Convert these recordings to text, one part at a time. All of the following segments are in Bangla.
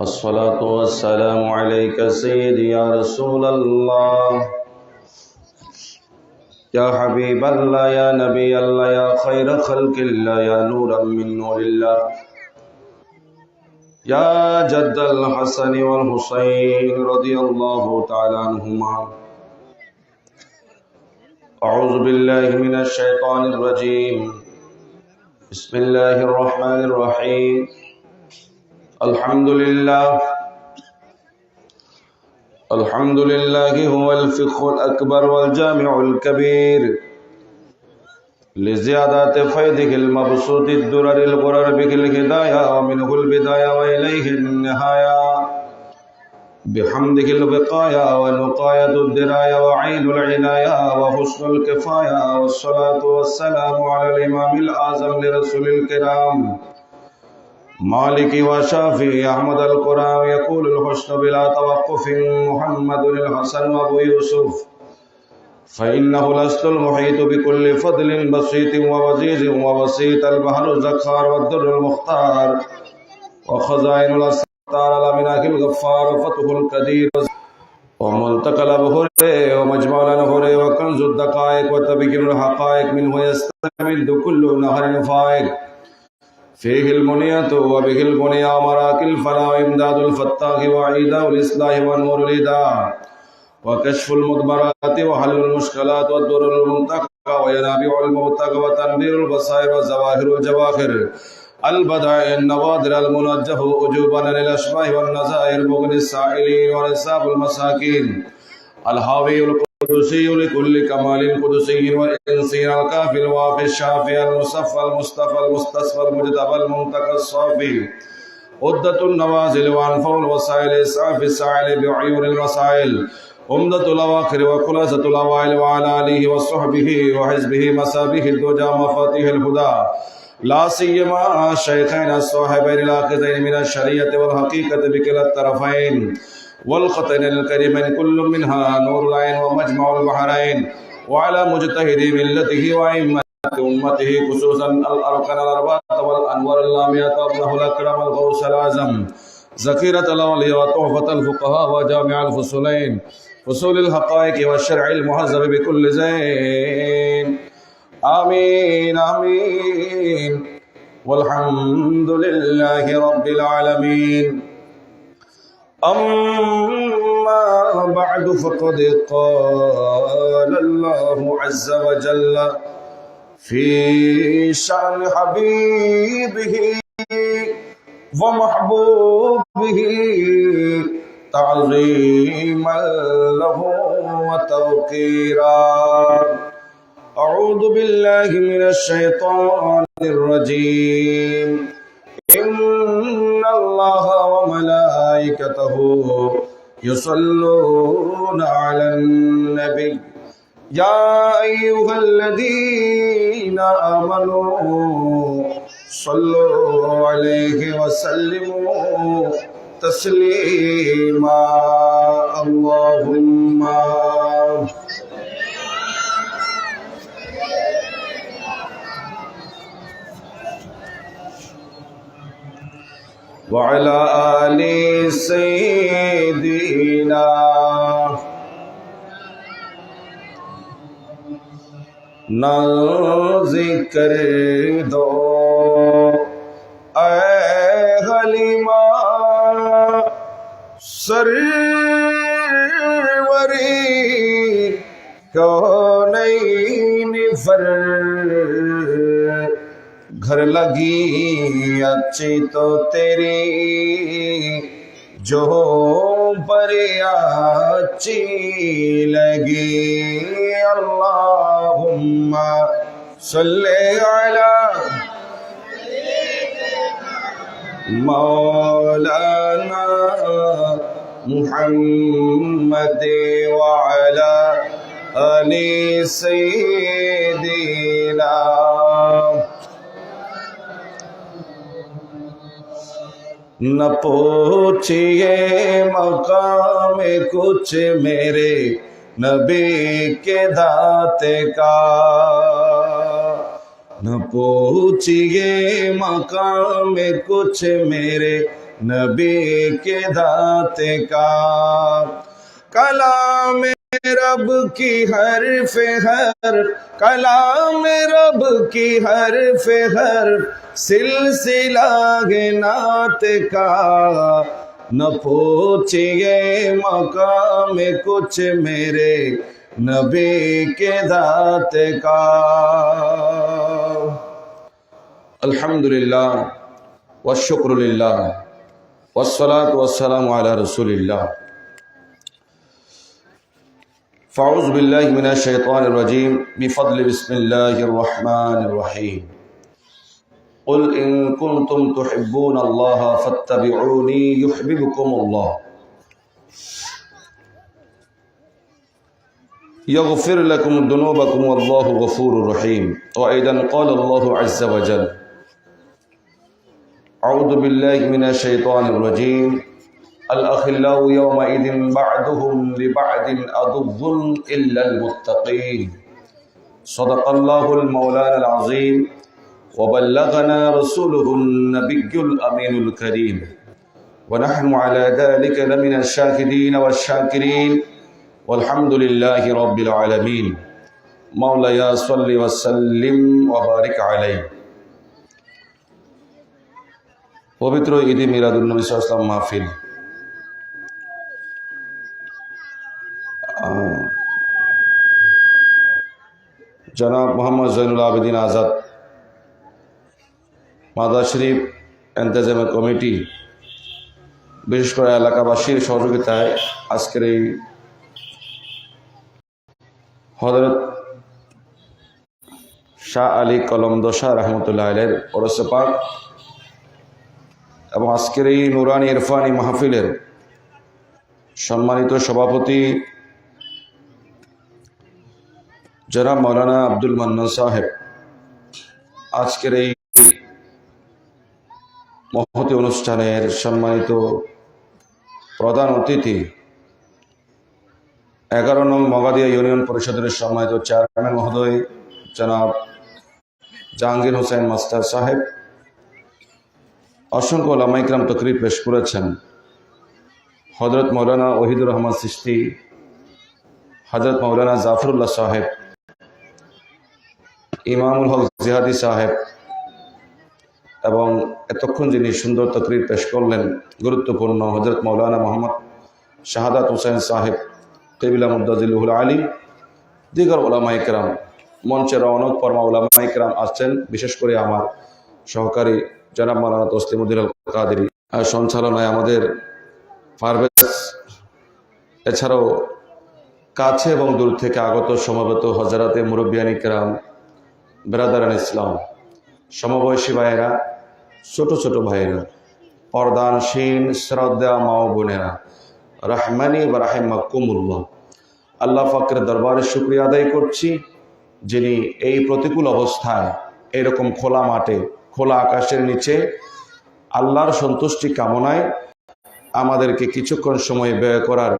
الصلاة والسلام عليك سيدي يا رسول الله يا حبيب الله يا نبي الله يا خير خلق الله يا نورا من نور الله يا جد الحسن والحسين رضي الله تعالى عنهما. أعوذ بالله من الشيطان الرجيم. بسم الله الرحمن الرحيم. الحمد لله هو الفقه الأكبر والجامع الكبير لزيادة فيضه المبسوط الدرر الغرر به الهداية ومنه البداية وإليه النهاية بحمده الوقاية ونقاية الدراية وعين العناية وحسن الكفاية والصلاة والسلام على الإمام الأعظم لرسول الكرام مالك وشافي أحمد القرآن يقول الحسن بلا توقف محمد الحسن وأبو يوسف فإنه الأصل المحيط بكل فضل بسيط ووزيز ووسيط البحر الزخار والدر المختار وخزائن الأسرار الأملاك الغفار وفتح القدير وملتقى الأبهر ومجمع الأنهر وكنز الدقائق وتبين الحقائق منه يستمد كل نهر فائق فيه المنية وبه البنية ومراك الفلاح إمداد الفتاح وعيداء الإصلاح ونور الإداء وكشف المدبرات وحل المشكلات والدر المنتقى وينابيع الموتقى وتنبير البصائر وزواهر الجواهر البدائع النوادر المنجه أجوبا للأشباه والنزائر مغني السائلين ونساب المساكين الهاوي القدسي لكل كمال قدسي وإنسي الكافي الوافي الشافي المصفى المصطفى المستصفى المجتبى المنتقى الصافي عدة النوازل وأنفع الوسائل إسعاف السائل بعيون المسائل عمدة الأواخر وخلاصة الأوائل وعلى آله وصحبه وحزبه مسابه الدجى مفاتيح الهدى لا سيما الشيخين الصاحبين الآخذين من الشريعة والحقيقة بكلا الطرفين والخطين الكريمين كل منها نور العين ومجمع البحرين وعلى مجتهد ملته وأئمة أمته خصوصا الأركان الأربعة والأنوار اللامية وابنه الأكرم الغوث الأعظم ذخيرة الأولياء وتحفة الفقهاء وجامع الفصولين فصول الحقائق والشرع المهذب بكل زين آمين آمين والحمد لله رب العالمين. أما بعد فقد قال الله عز وجل في شأن حبيبه ومحبوبه تعظيما له وتوقيرا. أعوذ بالله من الشيطان الرجيم. إن الله وملائكته يصلون على النبي يا أيها الذين آمنوا صلوا عليه وسلموا تسليما. اللهم وعلى آل سيدنا ना जिक्र दो ऐ हलीमा सरवरी कौनैन फर घर लगी अच्छी तो तेरी जो पर अच्छी लगी. अल्लाहुम्मा सल्ले अला मौलाना मुहम्मद व अला आलि सय्यिदिना. न पूछिए मकाम कुछ मेरे नबी के दाते का, न पूछिए मकाम कुछ मेरे नबी के दाते का। कलाम रब की हर्फ हर, कलाम रब की हर्फ हर, सिलसिला गे नात का। न पूछिए मकाम कुछ मेरे नबी के दाते का। अल्हम्दुलिल्लाह वश्शुक्रुलिल्लाह वस्सलातु वस्सलामु अला रसूलिल्लाह। फ़अऊज़ु बिल्लाहि मिनश शैतानिर रजीम बिफ़ज़्लि बिस्मिल्लाहिर रहमानिर रहीम। क़ुल इन कुन्तुम तुहिब्बूनल्लाह फ़त्तबिऊनी युहब्बिबकुमुल्लाह यग़फ़िर लकुम दुनूबकुम वल्लाहु गफ़ूरुर रहीम। व ऐदन क़ालल्लाहु अज़्ज़ व जल्ल अऊज़ु बिल्लाहि मिनश शैतानिर रजीम अल अखिल्लाउ यौमइज़िन बअदुहुम लिबअदिन अदुव्वुन इल्लल मुत्तक़ीन। सदक़ल्लाहुल मौलानाल अज़ीम व बल्लगना रसूलुहुन नबिय्युल अमीनुल करीम व नहनु अला ज़ालिका लमिनश शाहिदीन वश्शाकिरीन वल्हम्दुलिल्लाहि रब्बिल आलमीन। मौलाया सल्लि व सल्लिम व बारिक अलैहि। पवित्र ईद मिलादुन नबी सल्लल्लाहु अलैहि वसल्लम महफिल जनाब मोहम्मद ज़ैनुल आबिदीन आज़ाद মাদার শরীফ ইন্তেজামের কমিটি বিশেষ করে এলাকাবাসীর সহযোগিতায় আজকের এই হযরত শাহ আলী কলমদশা রহমতুল্লাহ আলাইহির ওরস পাক এবং আজকের এই নুরানি ইরফানি মাহফিলের সম্মানিত সভাপতি জনাব মাওলানা আব্দুল মান্নান সাহেব, আজকের এই মহতি অনুষ্ঠানের সম্মানিত প্রধান অতিথি 11 নং মগাদিয়া ইউনিয়ন পরিষদের সম্মানিত চেয়ারম্যান মহোদয় জনাব জাহাঙ্গীর হোসেন মাস্টার সাহেব, অসংখ্য ওলামা ইকরাম তকরির পেশ করেছেন। হযরত মাওলানা ওহিদুর রহমান চিশতি, হযরত মাওলানা জাফরুল্লাহ সাহেব, ইমামুল হক জিহাদি সাহেব এবং এতক্ষণ যিনি সুন্দর তকরির পেশ করলেন গুরুত্বপূর্ণ হযরত মাওলানা মোহাম্মদ শাহাদাত হোসেন সাহেব কিবলা মুদ্দাজিলুল আলী, দিগর ওলামা ইকরাম, মঞ্চের রওনক পরমা ওলামা ইকরাম আসছেন। বিশেষ করে আমার সহকারী জনাব মাওলানা তসলিমউদ্দিন আল কাদেরী, সঞ্চালনায় আমাদের পারভেজ, এছাড়াও কাছে এবং দূর থেকে আগত সমবেত হযরতে মুরব্বিয়ান ইকরাম, বেরাদারান ইসলাম, সমবয়সী ভাইয়েরা, ছোট ছোট ভাইয়েরা, পর্দানশীন শ্রদ্ধা মা ও বোনেরা, রহমানি ওয়া রাহিমাকুমুল্লাহ। আল্লাহ পাকের দরবারে শুকরিয়া আদায় করছি, যিনি এই প্রতিকূল অবস্থায় এরকম খোলা মাঠে খোলা আকাশের নিচে আল্লাহর সন্তুষ্টি কামনায় আমাদেরকে কিছুক্ষণ সময় ব্যয় করার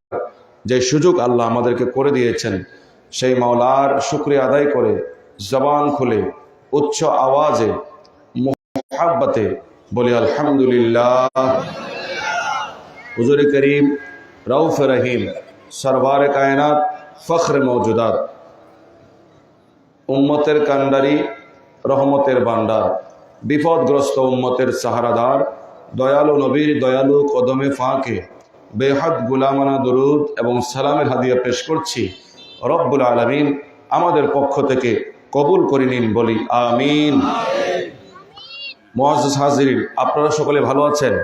যে সুযোগ আল্লাহ আমাদেরকে করে দিয়েছেন, সেই মাওলার শুকরিয়া আদায় করে জবান খুলে উচ্চ আওয়াজে মুহাব্বতে বলি আলহামদুলিল্লাহ। হুজুরে করিম রউফ রহিম সরওয়ার কায়নাত ফখর মওজুদাত, উম্মতের কান্ডারি, রহমতের ভান্ডার, বিপদগ্রস্ত উম্মতের সাহারাদার দয়ালু নবীর দয়ালু কদমে ফাঁকে বেহাদ গুলামানা দরুদ এবং সালামের হাদিয়া পেশ করছি। রব্বুল আলামিন আমাদের পক্ষ থেকে কবুল করে নিন, বলি আমিন। মুআজ্জাজ হাজিরিন, আপনারা সকলে ভালো আছেন?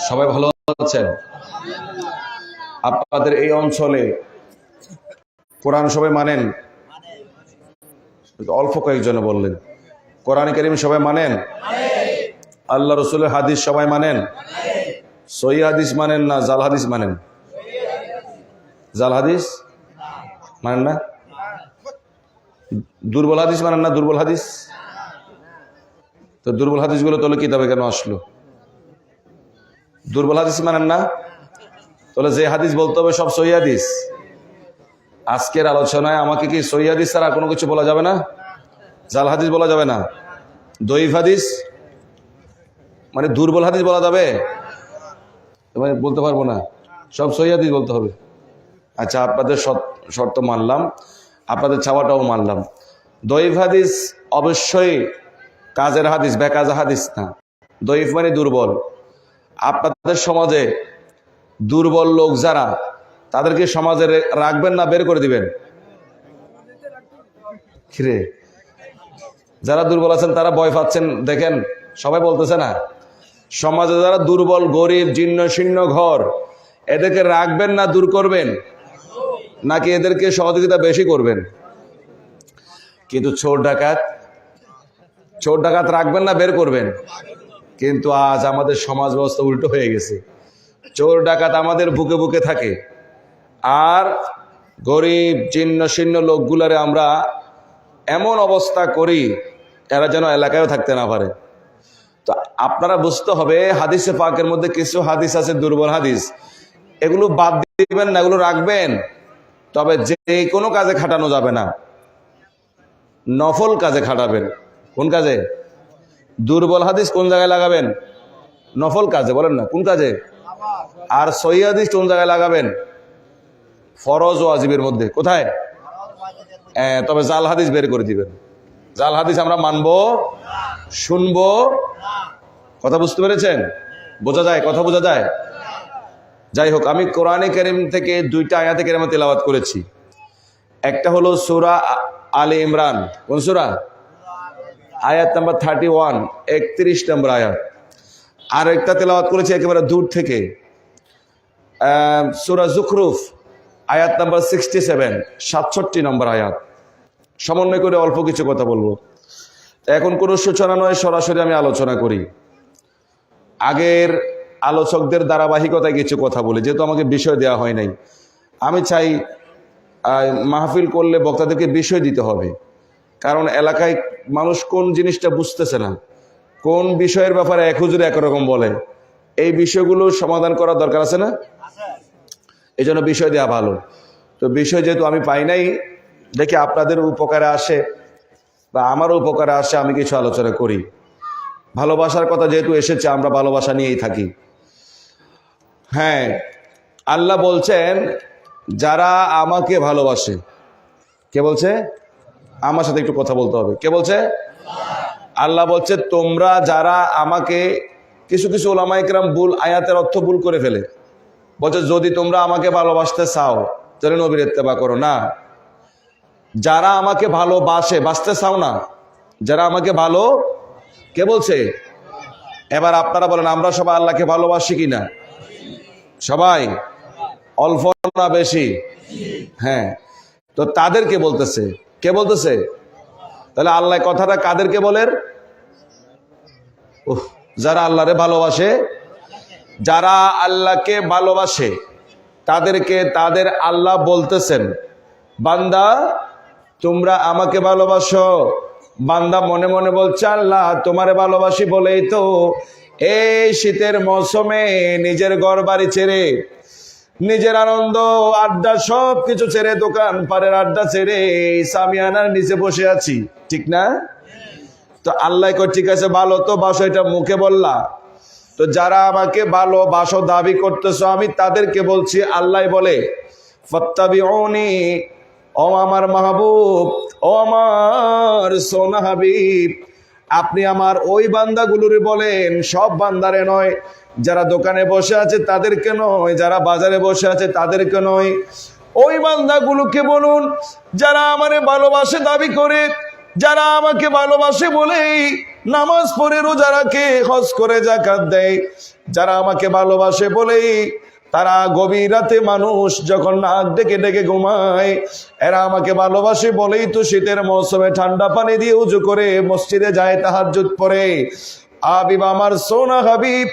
সবাই ভালো আছেন? আপনাদের এই অঞ্চলে কোরআন সবাই মানেন? অল্প কয়েকজন বললেন। কোরআন কারীম সবাই মানেন? আল্লাহ রসুলের হাদিস সবাই মানেন? সহি হাদিস মানেন না জাল হাদিস মানেন? জাল হাদিস মানেন না? দুর্বল হাদিস মানেন না? দুর্বল হাদিস? তো দুর্বল হাদিসগুলো তাহলে কিতাবে কেন আসলো? দুর্বল হাদিস মানেন না? তাহলে যে হাদিস বলতে হবে সব সহি হাদিস। আজকের আলোচনায় আমাকে কি সহি হাদিস ছাড়া কোনো কিছু বলা যাবে না? জাল হাদিস বলা যাবে না? দঈফ হাদিস মানে দুর্বল হাদিস বলা যাবে? মানে বলতে পারবো না, সব সহি হাদিস বলতে হবে। আচ্ছা, আপনাদের শর্ত মানলাম, আপনাদের চাওয়াটাও মানলাম। দইফ হাদিস অবশ্যই কাজের হাদিস, বেকাজা হাদিস না। দইফ মানে দুর্বল। আপনাদের সমাজে দুর্বল লোক যারা, তাদেরকে সমাজে রাখবেন না বের করে দিবেন? কিরে, যারা দুর্বল আছেন তারা ভয় পাচ্ছেন দেখেন, সবাই বলতেছে না? সমাজে যারা দুর্বল, গরিব, জীর্ণ শীর্ণ ঘর, এদেরকে রাখবেন না দূর করবেন, নাকি এদেরকে সহযোগিতা বেশি করবেন? কিন্তু চোর ডাকাত রাখবেন না বের করবেন? কিন্তু আজ আমাদের সমাজ ব্যবস্থা উল্টো হয়ে গেছে। চোর ডাকাত আমাদের বুকে বুকে থাকে, আর গরিব জীর্ণ শীর্ণ লোকগুলারে আমরা এমন অবস্থা করি এরা যেন এলাকায়ও থাকতে না পারে। তো আপনারা বুঝতে হবে, হাদিসে পাকের মধ্যে কিছু হাদিস আছে দুর্বল হাদিস, এগুলো বাদ দিবেন না, এগুলো রাখবেন। তবে যে কোনো কাজে খাটানো যাবে না, নফল কাজে খাটাবেন। কোন কাজে? দুর্বল হাদিস কোন জায়গায় লাগাবেন? নফল কাজে। বলেন না, কোন কাজে? আর সহি হাদিস কোন জায়গায় লাগাবেন? ফরজ ও ওয়াজিবের মধ্যে। কোথায়? তবে জাল হাদিস বের করে দিবেন। জাল হাদিস আমরা মানবো, শুনবো। কথা বুঝতে পেরেছেন? বোঝা যায়? কথা বোঝা যায়? যাই হোক, আমি কোরআনে কারীম থেকে 2টা আয়াতে কারিমা তেলাওয়াত করেছি। একটা হলো সূরা আলে ইমরান। কোন সূরা? আয়াত নাম্বার 31, 31 নম্বর আয়াত। আর একটা তেলাওয়াত করেছি একেবারে দূর থেকে, সূরা যুখরুফ আয়াত নাম্বার 67, 67 নম্বর আয়াত। সমন্বয় করে অল্প কিছু কথা বলবো। এখন কোনো সূচনা নয়, সরাসরি আমি আলোচনা করি। আগের আলোচকদের ধারাবাহিকতায় কিছু কথা বলি, যেহেতু আমাকে বিষয় দেওয়া হয় নাই। আমি চাই মাহফিল করলে বক্তাদেরকে বিষয় দিতে হবে, কারণ এলাকায় মানুষ কোন জিনিসটা বুঝতেছে না, কোন বিষয়ের ব্যাপারে এক হুজুর একরকম বলে, এই বিষয়গুলো সমাধান করার দরকার আছে না? এই জন্য বিষয় দেওয়া ভালো। তো বিষয় যেহেতু আমি পাই নাই, দেখি আপনাদের উপকারে আসে বা আমারও উপকারে আসে, আমি কিছু আলোচনা করি। ভালোবাসার কথা যেহেতু এসেছে, আমরা ভালোবাসা নিয়েই থাকি। হ্যাঁ, আল্লাহ বলছেন যারা আমাকে ভালোবাসে। কে বলছে? আমার সাথে একটু কথা বলতে হবে। কে বলছে? আল্লাহ বলছে তোমরা যারা আমাকে, কিছু কিছু ওলামায়ে কেরাম ভুল আয়াতের অর্থ ভুল করে ফেলে, বলছে যদি তোমরা আমাকে ভালোবাসতে চাও তাহলে নবীর ইত্তেবা করো। না, যারা আমাকে ভালোবাসে, বাসতে চাও না, যারা আমাকে ভালো, কে বলছে? এবার আপনারা বলেন, আমরা সবাই আল্লাহকে ভালোবাসি কিনা? সবাই? অল্প না বেশি? হ্যাঁ, তো তাদেরকে বলতেছে। কে বলতেছে? তাহলে আল্লাহ কথাটা কাদেরকে বলেন? যারা আল্লাহরে ভালোবাসে। যারা আল্লাহকে ভালোবাসে তাদেরকে তাদের আল্লাহ বলতেছেন, বান্দা তোমরা আমাকে ভালোবাসো। বান্দা মনে মনে বলছে, আল্লাহ তোমারে ভালোবাসি বলেই তো এই শীতের মৌসুমে নিজের ঘর বাড়ি ছেড়ে, নিজের আনন্দ আড্ডা সব কিছু ছেড়ে, দোকান পাড়ের আড্ডা ছেড়ে সামিয়ানার নিচে বসে আছি। ঠিক না? তো আল্লাহ কই ঠিক আছে, ভালো তো বাসো, এটা মুখে বললা। তো যারা আমাকে ভালোবাসো দাবি করতেছো, আমি তাদেরকে বলছি, আল্লাহ বলে ফাত্তাবিউনি, ও আমার মাহবুব, ও আমার সোনা হাবিব, আপনি আমার ওই বান্দাগুলোরে বলেন, সব বান্দারে নয়, যারা দোকানে বসে আছে তাদেরকে নয়, যারা বাজারে বসে আছে তাদেরকে নয়, ওই বান্দাগুলোকে বলুন যারা আমারে ভালোবাসে দাবি করে, যারা আমাকে ভালোবাসে বলেই নামাজ পড়ে, রোজা রাখে, হজ করে, যাকাত দেয়, যারা আমাকে ভালোবাসে বলেই তারা গভীর রাতে মানুষ যখন নাক ডেকে ডেকে ঘুমায়, এরা আমাকে ভালোবাসে বলেই তো শীতের মৌসুমে ঠান্ডা পানি দিয়ে উজু করে মসজিদে যায়, তাহাজ্জুদ পড়ে। হাবিব আমার সোনা হাবিব,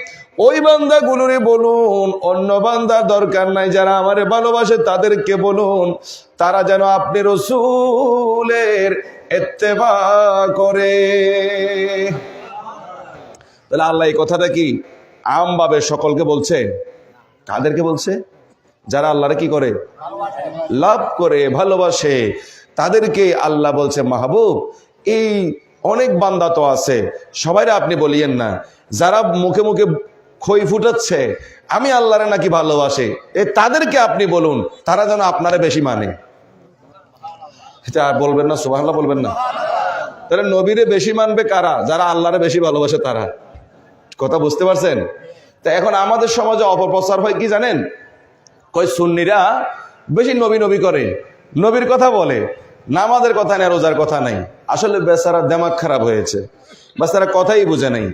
ওই বান্দাগুলোরে বলুন, অন্য বান্দার দরকার নাই, যারা আমারে ভালোবাসে তাদেরকে বলুন তারা যেন আপনি রাসূলের ইত্তেবা করে। তাহলে আল্লাহ এই কথাটা কি আমভাবে সকলকে বলছে? কাদেরকে বলছে? যারা আল্লাহরে কি করে? লাভ করে, ভালোবাসে, তাদেরকে আল্লাহ বলছে মাহবুব, এই অনেক বান্দা তো আছে, সবাইরা আপনি বলিয়েন না, যারা মুখে মুখে খই ফুটাচ্ছে আমি আল্লাহরে নাকি ভালোবাসে, তাদেরকে আপনি বলুন তারা যেন আপনারে বেশি মানে। এটা বলবেন না? সুবহানাল্লাহ বলবেন না? তাহলে নবীরে বেশি মানবে কারা? যারা আল্লাহরে বেশি ভালোবাসে তারা। কথা বুঝতে পারছেন? তা এখন আমাদের সমাজে অপপ্রচার হয় কি জানেন? কই সুন্নিরা বেশি নবী নবী করে, নবীর কথা বলে, নামাজের কথা নেই, রোজার কথা নাই। আসলে বেচারা দেমাগ খারাপ হয়েছে, বেচারা কথাই বুঝে নাই।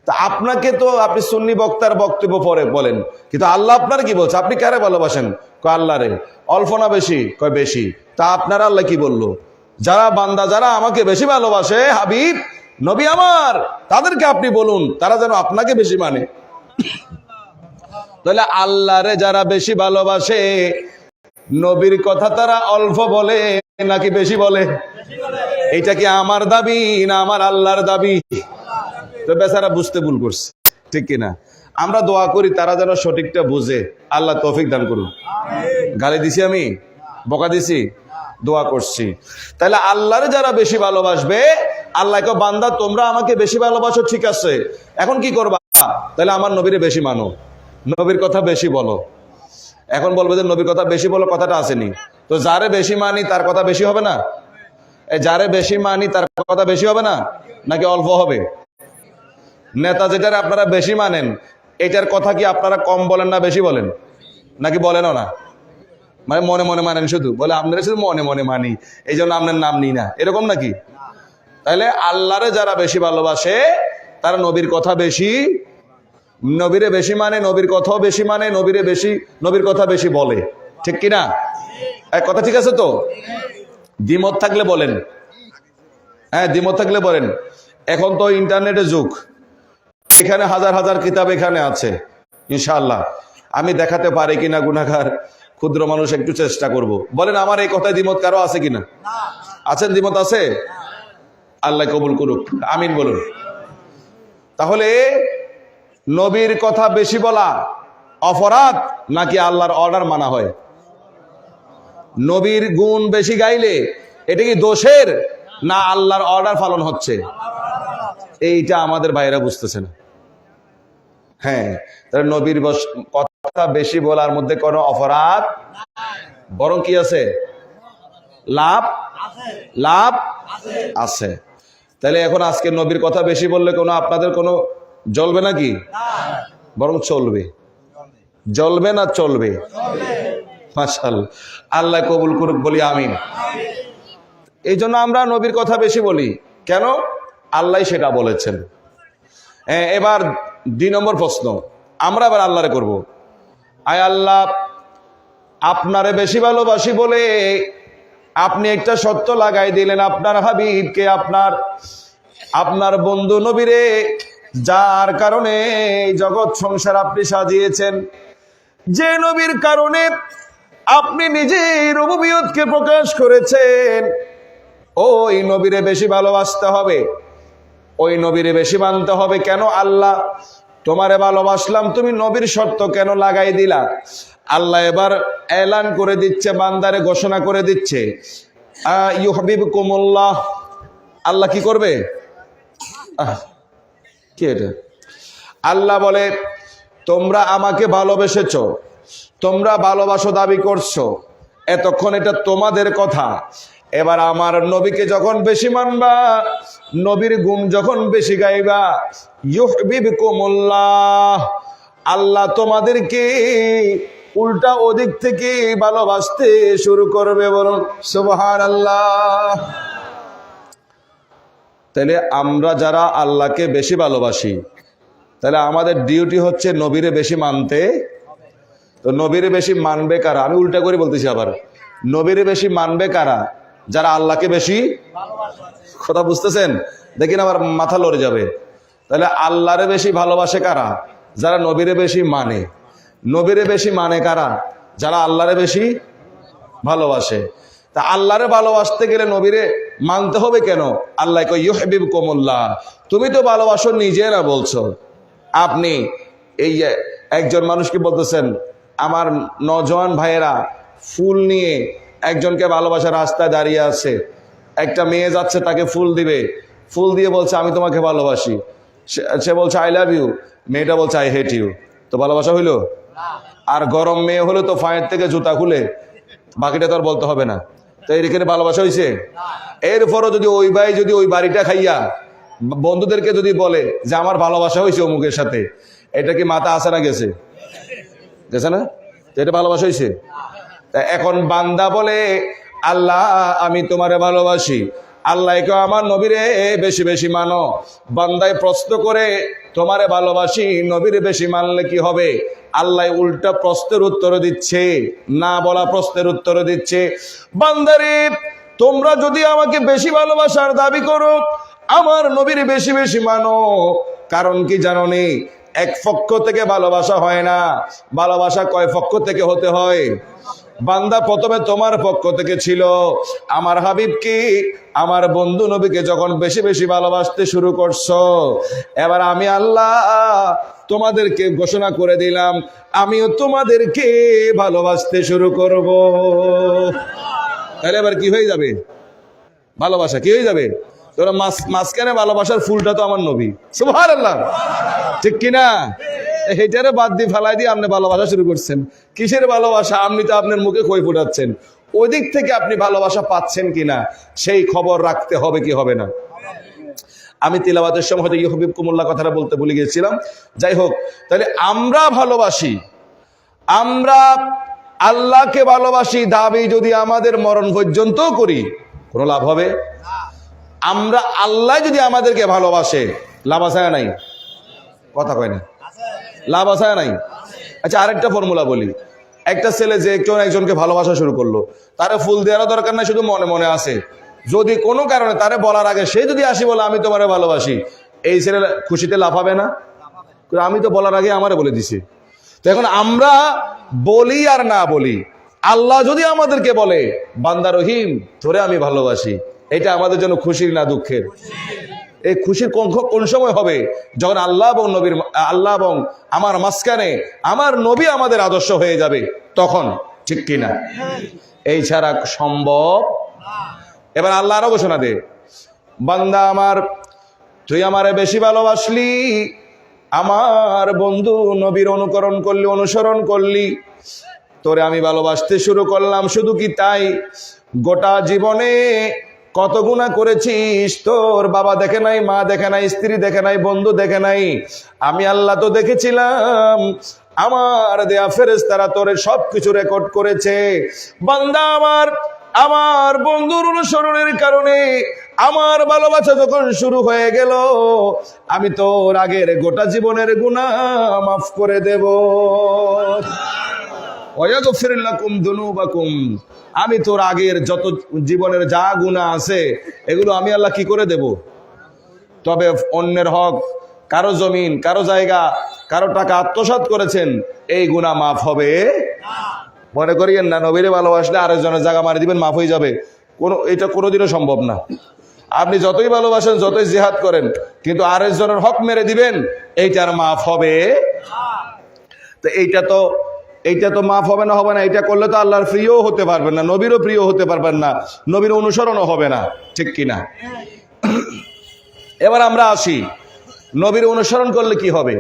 তা আপনাকে তো আপনি সুন্নি বক্তার বক্তব্য পরে বলেন, কিন্তু আল্লাহ আপনার কি বলছে? আপনি কারে ভালোবাসেন? কয় আল্লাহরে। অল্প না বেশি? কয় বেশি। তা আপনার আল্লাহ কি বললো? যারা বান্দা যারা আমাকে বেশি ভালোবাসে হাবিব নবী আমার, তাদেরকে আপনি বলুন তারা যেন আপনাকে বেশি মানে। তাহলে আল্লাহরে যারা বেশি ভালোবাসে নবীর কথা তারা অল্প বলে নাকি বেশি বলে? এটা কি আমার দাবি না আমার আল্লাহর দাবি? তো বেচারা বুঝতে ভুল করছে, ঠিক কিনা? আমরা দোয়া করি তারা যেন সঠিকটা বুঝে, আল্লাহ তৌফিক দান করুন। গালি দিছি আমি? বকা দিছি? দোয়া করছি। তাহলে আল্লাহরে যারা বেশি ভালোবাসবে, আল্লাহকে বান্দা তোমরা আমাকে বেশি ভালোবাসো, ঠিক আছে, এখন কি করবা? তাহলে আমার নবীরে বেশি মানো, নবীর কথা বেশি বলো। এখন বলবো যে নবীর কথা বেশি বলো, কথাটা আসেনি তো। যারে বেশি মানি তার কথা বেশি হবে না? যারে বেশি মানি তার কথা বেশি হবে না নাকি অল্প হবে? নেতা যেটার আপনারা বেশি মানেন এটার কথা কি আপনারা কম বলেন না বেশি বলেন? নাকি বলেনও না? মানে মনে মনে মানেন, শুধু বলে আপনারা শুধু মনে মনে মানি, এই জন্য আপনার নাম নিই না, এরকম নাকি? তাহলে আল্লাহরে যারা বেশি ভালোবাসে তারা নবীর কথা বেশি, নবীরে বেশি মানে, নবীর কথাও বেশি মানে, নবীর কথা বেশি বলে, ঠিক কিনা? এক কথা ঠিক আছে তো? দ্বিমত থাকলে বলেন, হ্যাঁ দ্বিমত থাকলে বলেন। এখন তো ইন্টারনেটের যুগ, এখানে হাজার হাজার কিতাব এখানে আছে, ইনশাআল্লাহ আমি দেখাতে পারি কিনা গুনাহগার ক্ষুদ্র মানুষ, একটু চেষ্টা করব। বলেন আমার এই কথায় দ্বিমত কারো আছে কিনা? আছেন? দ্বিমত আছে? আল্লাহ কবুল করুক, আমিন বলুন। তাহলে নবীর কথা বেশি বলা অপরাধ নাকি আল্লাহর অর্ডার মানা হয়? নবীর গুণ বেশি গাইলে এটা কি দোষের না আল্লাহর অর্ডার পালন হচ্ছে? এইটা আমাদের ভাইরা বুঝতেছে না। হ্যাঁ, তাহলে নবীর কথা বেশি বলার মধ্যে কোনো অপরাধ, বরং কি আছে? লাভ আছে। তাহলে এখন আজকে নবীর কথা বেশি বললে কোনো আপনাদের কোনো জ্বলবে নাকি? বরং চলবে। জ্বলবে না চলবে? মাশাআল্লাহ, আল্লাহ কবুল করুক, বলি আমিন। এই জন্য আমরা নবীর কথা বেশি বলি কেন? আল্লাহ সেটা বলেছেন। এবার 2 নম্বর প্রশ্ন আমরা এবার আল্লাহরে করব। আয় আল্লাহ, আপনারে বেশি ভালোবাসি বলে আপনি একটা সত্য লাগাই দিলেন আপনার হাবিবকে, আপনার বন্ধু নবীরে, যার কারণে জগৎ সংসার আপনি সাজিয়েছেন, যে নবীর কারণে আপনি নিজেই রুবুবিয়তকে প্রকাশ করেছেন। ওই নবীরে বেশি ভালোবাসতে হবে, ওই নবীরে বেশি মানতে হবে। কেন? আল্লাহ তোমারে ভালোবাসলাম, তুমি নবীর শর্ত কেন লাগাই দিলা? আল্লাহ এবার এলান করে দিচ্ছে, বান্দারে ঘোষণা করে দিচ্ছে, ইউহিব্বুকুমুল্লাহ। আল্লাহ কি করবে? কি এটা? আল্লাহ বলে তোমরা আমাকে ভালোবেসেছো, তোমরা ভালোবাসো দাবি করছো, এতক্ষণ এটা তোমাদের কথা। এবার আমার নবীকে যখন বেশি মানবা, নবীর গুণ যখন বেশি গাইবা, ইউহিব্বুকুমুল্লাহ, আল্লাহ তোমাদেরকে উল্টা ওদিক থেকে ভালোবাসতে শুরু করবে। বলুন সুবহানাল্লাহ। তাহলে আমরা যারা আল্লাহকে বেশি ভালোবাসি, তাহলে আমাদের ডিউটি হচ্ছে নবীরে বেশি মানতে। তো নবীরে বেশি মানবে কারা? আমি উল্টা করে বলতেছি আবার, নবীরে বেশি মানবে কারা? যারা আল্লাহকে বেশি, কথা বুঝতেছেন? দেখেন আবার মাথা লড়ে যাবে। তাহলে আল্লাহরে বেশি ভালোবাসে কারা? যারা নবীরে বেশি মানে। নবীরে বেশি মানে কারা? যারা আল্লাহরে বেশি ভালোবাসে। তা আল্লাহরে ভালোবাসতে গেলে নবীরে মানতে হবে কেন? আল্লাহ কয় ইউহিব্বুকুমুল্লাহ, তুমি তো ভালোবাসো নিজেরা বলছো। আপনি এই একজন মানুষকে বলতেছেন, আমার নওজোয়ান ভাইয়েরা ফুল নিয়ে একজনকে ভালোবাসার রাস্তায় দাঁড়িয়ে আছে, একটা মেয়ে যাচ্ছে তাকে ফুল দিবে, ফুল দিয়ে বলছে আমি তোমাকে ভালোবাসি, সে বলছে আই লাভ ইউ, মেয়েটা বলছে আই হেট ইউ, তো ভালোবাসা হইলো? আর গরম মেয়ে হলে তো ফায়ের থেকে জুতা খুলে, বাকিটা তো আর বলতে হবে না। তো এখানে ভালোবাসা হয়েছে? এরপরও যদি ওই ভাই যদি ওই বাড়িটা খাইয়া বন্ধুদেরকে যদি বলে যে আমার ভালোবাসা হয়েছে অমুকের সাথে, এটা কি মাথা আসে না গেছে? গেছে না? এটা ভালোবাসা হয়েছে? এখন বান্দা বলে আল্লাহ আমি তোমারে ভালোবাসি, আল্লাহকে আমার নবীরে বেশি বেশি মানো। বান্দায় প্রশ্ন করে তোমারে ভালোবাসি, নবীরে বেশি মানলে কি হবে? আল্লাহ উল্টা প্রশ্নের উত্তর দিচ্ছে, না বলা প্রশ্নের উত্তর দিচ্ছে। বান্দারে তোমরা যদি আমাকে বেশি ভালোবাসার দাবি করো, আমার নবীর বেশি বেশি মানো। কারণ কি জানো নি? এক পক্ষ থেকে ভালোবাসা হয় না, ভালোবাসা কয় পক্ষ থেকে হতে হয়? বান্দা প্রথমে তোমার পক্ষ থেকে ছিল, আমার হাবিবকে আমার বন্ধু নবীকে যখন বেশি বেশি ভালোবাসতে শুরু করছো, এবার আমি আল্লাহ তোমাদেরকে ঘোষণা করে দিলাম আমিও তোমাদেরকে ভালোবাসতে শুরু করব। তাহলে এবার কি হয়ে যাবে? ভালোবাসা কি হয়ে যাবে? তোরা মাঝখানে ভালোবাসার ফুলটা তো আমার নবী, সুবহানাল্লাহ, ঠিক কিনা? হেটারে বাদ দিয়ে ফেলাই দিয়ে আপনি ভালোবাসা শুরু করছেন। কিসের ভালোবাসা? আপনি তো আপনার মুখে খই ফুটাচ্ছেন। ওই দিক থেকে আপনি ভালোবাসা পাচ্ছেন কিনা সেই খবর রাখতে হবে কি হবে না? আমি তিলাওয়াতের সময় হয়তো ইউহিব্বুকুমুল্লাহ কথাটা বলতে ভুলে গিয়েছিলাম। যাই হোক, তাহলে আমরা ভালোবাসি, আমরা আল্লাহকে ভালোবাসি দাবি যদি আমাদের মরণ পর্যন্ত করি, কোনো লাভ হবে? আমরা আল্লাহ যদি আমাদেরকে ভালোবাসে, লাভ আছে নাই? কথা কয় না, লাভ আছে নাই? আচ্ছা, আরেকটা ফর্মুলা বলি। একটা ছেলে যে কেউ একজনকে ভালোবাসা শুরু করলো, তারে ফুল দেওয়ারও দরকার নাই, শুধু মনে মনে আছে। যদি কোনো কারণে তারে বলার আগে সে যদি আসি বলে আমি তোমারে ভালোবাসি, এই ছেলে খুশিতে লাফাবে না? আমি তো বলার আগে আমারে বলে দিছি। তো এখন আমরা বলি আর না বলি, আল্লাহ যদি আমাদেরকে বলে বান্দা রহিম তোরে আমি ভালোবাসি, এটা আমাদের জন্য খুশির না দুঃখের? এই খুশির কোন সময় হবে? যখন আল্লাহ এবং নবীর, আল্লাহ এবং আমার মাঝখানে আমার নবী আমাদের আদর্শ হয়ে যাবে, তখন, ঠিক কিনা? এই ছাড়া সম্ভব? এবার আল্লাহ আরো ঘোষণা দে, বান্দা আমার তুই আমারে বেশি ভালোবাসলি, আমার বন্ধু নবীর অনুকরণ করলি, অনুসরণ করলি, তোরে আমি ভালোবাসতে শুরু করলাম। শুধু কি তাই, গোটা জীবনে কত গুনাহ করেছিস, তোর বাবা দেখে নাই, মা দেখে নাই, স্ত্রী দেখে নাই, বন্ধু দেখে নাই, আমি আল্লাহ তো দেখেছিলাম। আমার দেয়া ফেরেশতারা তোরে সবকিছু রেকর্ড করেছে। বান্দা আমার বন্ধুর অনুসরণের কারণে আমার ভালোবাসা যখন শুরু হয়ে গেল, আমি তোর আগের গোটা জীবনের গুনাহ মাফ করে দেব। ওয়াগফির লাকুম যুনুবাকুম, আমি তোর আগের যত জীবনের যা গুনাহ আছে এগুলো আমি আল্লাহ কি করে দেব? তবে অন্যের হক, কারো জমিন, কারো জায়গা, কারো টাকা আত্মসাৎ করেছেন, এই গুনাহ মাফ হবে না। মনে করিয়েন না নবীরে ভালোবাসলে আরেকজনের জায়গা মারি দিবেন মাফ হয়ে যাবে, এটা কোনোদিনও সম্ভব না। আপনি যতই ভালোবাসেন, যতই জিহাদ করেন, কিন্তু আরেকজনের হক মেরে দিবেন, এইটার মাফ হবে? তো এইটা তো মাফ হবে না। এটা করলে তো আল্লাহর প্রিয় হতে পারবেন না, নবীরও প্রিয় হতে পারবেন না, নবীর অনুসরণও হবে না, ঠিক কিনা? এবার আমরা আসি, নবীর অনুসরণ করলে কি হবে?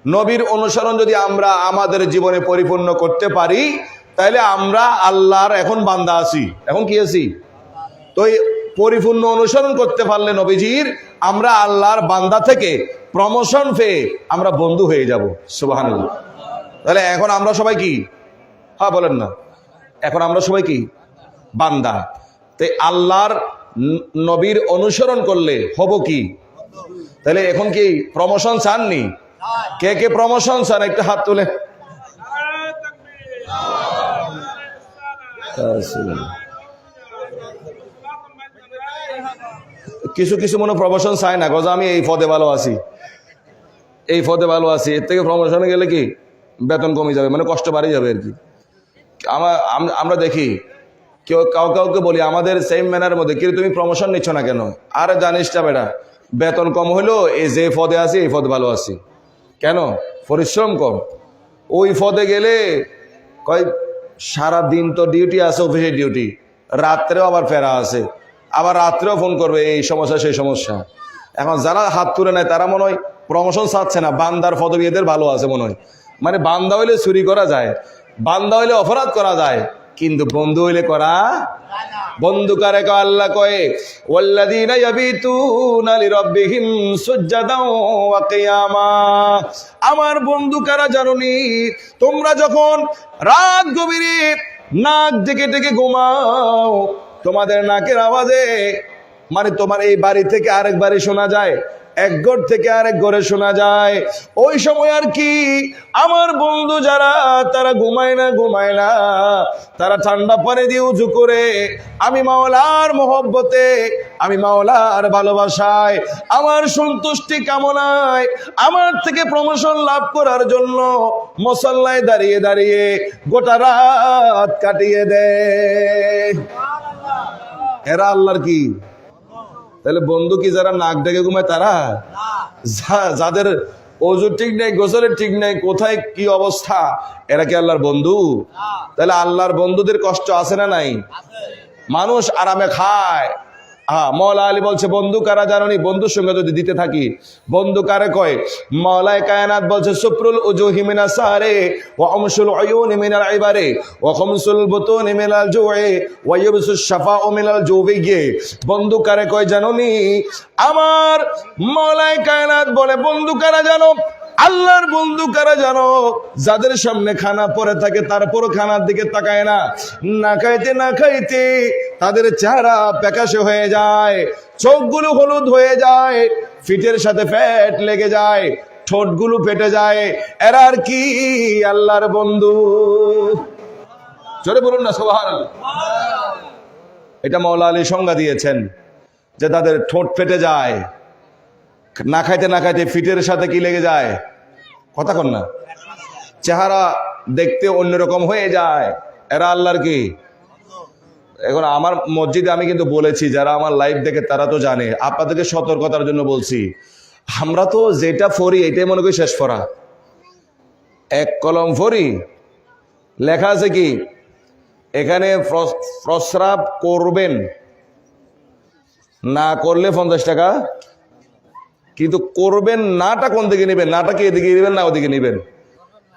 নবীর অনুসরণ যদি আমরা আমাদের জীবনে পরিপূর্ণ করতে পারি, তাহলে আমরা আল্লাহর এখন বান্দা আছি। এখন কি আছি? তো এই পরিপূর্ণ অনুসরণ করতে পারলে নবীজির, আমরা আল্লাহর বান্দা থেকে প্রমোশন পেয়ে আমরা বন্ধু হয়ে যাব। সুবহানাল্লাহ। তাহলে এখন আমরা সবাই কি? হ্যাঁ বলেন না, এখন আমরা সবাই কি? বান্দা। তাই আল্লাহর নবীর অনুসরণ করলে হব কি? তাহলে এখন কি প্রমোশন চাননি? কে কে প্রমোশন চান একটা হাত তুলে। কিছু কিছু মনে প্রমোশন চায় না, গজা আমি এই পদে ভালো আছি, এই পদে ভালো আছি, এর থেকে প্রমোশনে গেলে কি বেতন কমে যাবে, মানে কষ্ট বাড়ে যাবে আর কি। আমরা দেখি কেউ কাউকে বলি আমাদের সেম ম্যানার মধ্যে, কিন্তু তুমি প্রমোশন নিচ্ছ না কেন? আর জানিস না বেটা, বেতন কম হইলো, এই যে পদে আছি এই পদে ভালো আছি, কেন? পরিশ্রম কম। ওই পদে গেলে কয় সারা দিন তো ডিউটি আছে, অফিসের ডিউটি, রাত্রেও আবার ফেরা আছে, আবার রাত্রেও ফোন করবে এই সমস্যা সেই সমস্যা। এখন যারা হাত তুলে নেয় তারা মনে হয় প্রমোশন চাচ্ছে না, বান্দার পদবী এদের ভালো আছে মনে হয়। মানে বান্দা হইলে চুরি করা যায়, বান্দা হইলে অপরাধ করা যায়, কিন্তু বন্ধু হইলে করা। বন্ধু কারে কয়? আল্লাহ কয়ে ওয়াল্লাযীনা ইয়াবিতুনা লিরাব্বিহিম সুজদান ওয়া কিয়ামা। আমার বন্ধু কারা জানোনি? তোমরা যখন রাত গভীরে নাক ডেকে ডেকে ঘুমাও, তোমাদের নাকের আওয়াজে মানে তোমার এই বাড়ি থেকে আরেক বাড়ি শোনা যায়, এক ঘর থেকে আরেক ঘরে শোনা যায়। ওই সময় আর কি আমার বন্ধু যারা তারা ঘুমায় না, তারা ঠান্ডা পানি দিয়ে উজু করে আমি মাওলার মহব্বতে, আমি মাওলার ভালোবাসায়, আমার সন্তুষ্টি কামনায়, আমার থেকে প্রমোশন লাভ করার জন্য মুসল্লায় দাঁড়িয়ে দাঁড়িয়ে গোটা রাত কাটিয়ে দেয়। এরা আল্লাহর কি? তাহলে বন্ধু কি যারা নাক ডেকে ঘুমায় তারা? যাদের ওযু ঠিক নেই, গোসলের ঠিক নেই, কোথায় কি অবস্থা, এরা কি আল্লাহর বন্ধু? তাহলে আল্লাহর বন্ধুদের কষ্ট আছে না নাই? মানুষ আরামে খায়। মওলা আলী বলছে বন্ধু কারা জানোনি? বন্ধুর সঙ্গে যদি দিতে থাকি, বন্ধু কারে কয়? মাওলায়ে কায়নাত বলছে সুপ্রুল উজুহি মিনাস সারে ওয়া আমসুল উয়ুনি মিনাল ইবারে ওয়া খামসুল বুতুনি মিনাল জুই ওয়া ইউবসুশ শাফাউ মিনাল জুবিয়্যি। বন্ধু কারে কয় জানোনি? আমার মাওলায়ে কায়নাত বলে বন্ধু কারা জানো? আল্লাহর বন্ধু কারা জানো? যাদের সামনে খানা পড়ে থাকে তারপরও খানার দিকে তাকায় না, না খাইতে তাদের চেহারা প্যাকাশে হয়ে যায়, চোখগুলো হলুদ হয়ে যায়, ফিটের সাথে ফ্যাট লেগে যায়, ঠোঁটগুলো ফেটে যায়। এরা আর কি আল্লাহর বন্ধু? জোরে বলুন না সুবহানাল্লাহ। এটা মাওলা আলী সংজ্ঞা দিয়েছেন যে তাদের ঠোঁট ফেটে যায়, না খাইতে ফিটের সাথে কি লেগে যায়, কথা কন না, চেহারা দেখতে অন্যরকম হয়ে যায়। এরা আল্লাহর কি? এখন আমার মসজিদে আমি কিন্তু বলেছি, যারা আমার লাইভ দেখে তারা তো জানে, আপনাদেরকে সতর্কতার জন্য বলছি, আমরা তো যেটা পড়ি এটাই মনে করি শেষ পড়া। এক কলম পড়ি, লেখা আছে কি এখানে প্রস্রাব করবেন, না করলে 50 টাকা, কিন্তু করবেন নাটা কোন দিকে নেবেন? নাটা কি এদিকে নেবেন না ওদিকে নেবেন?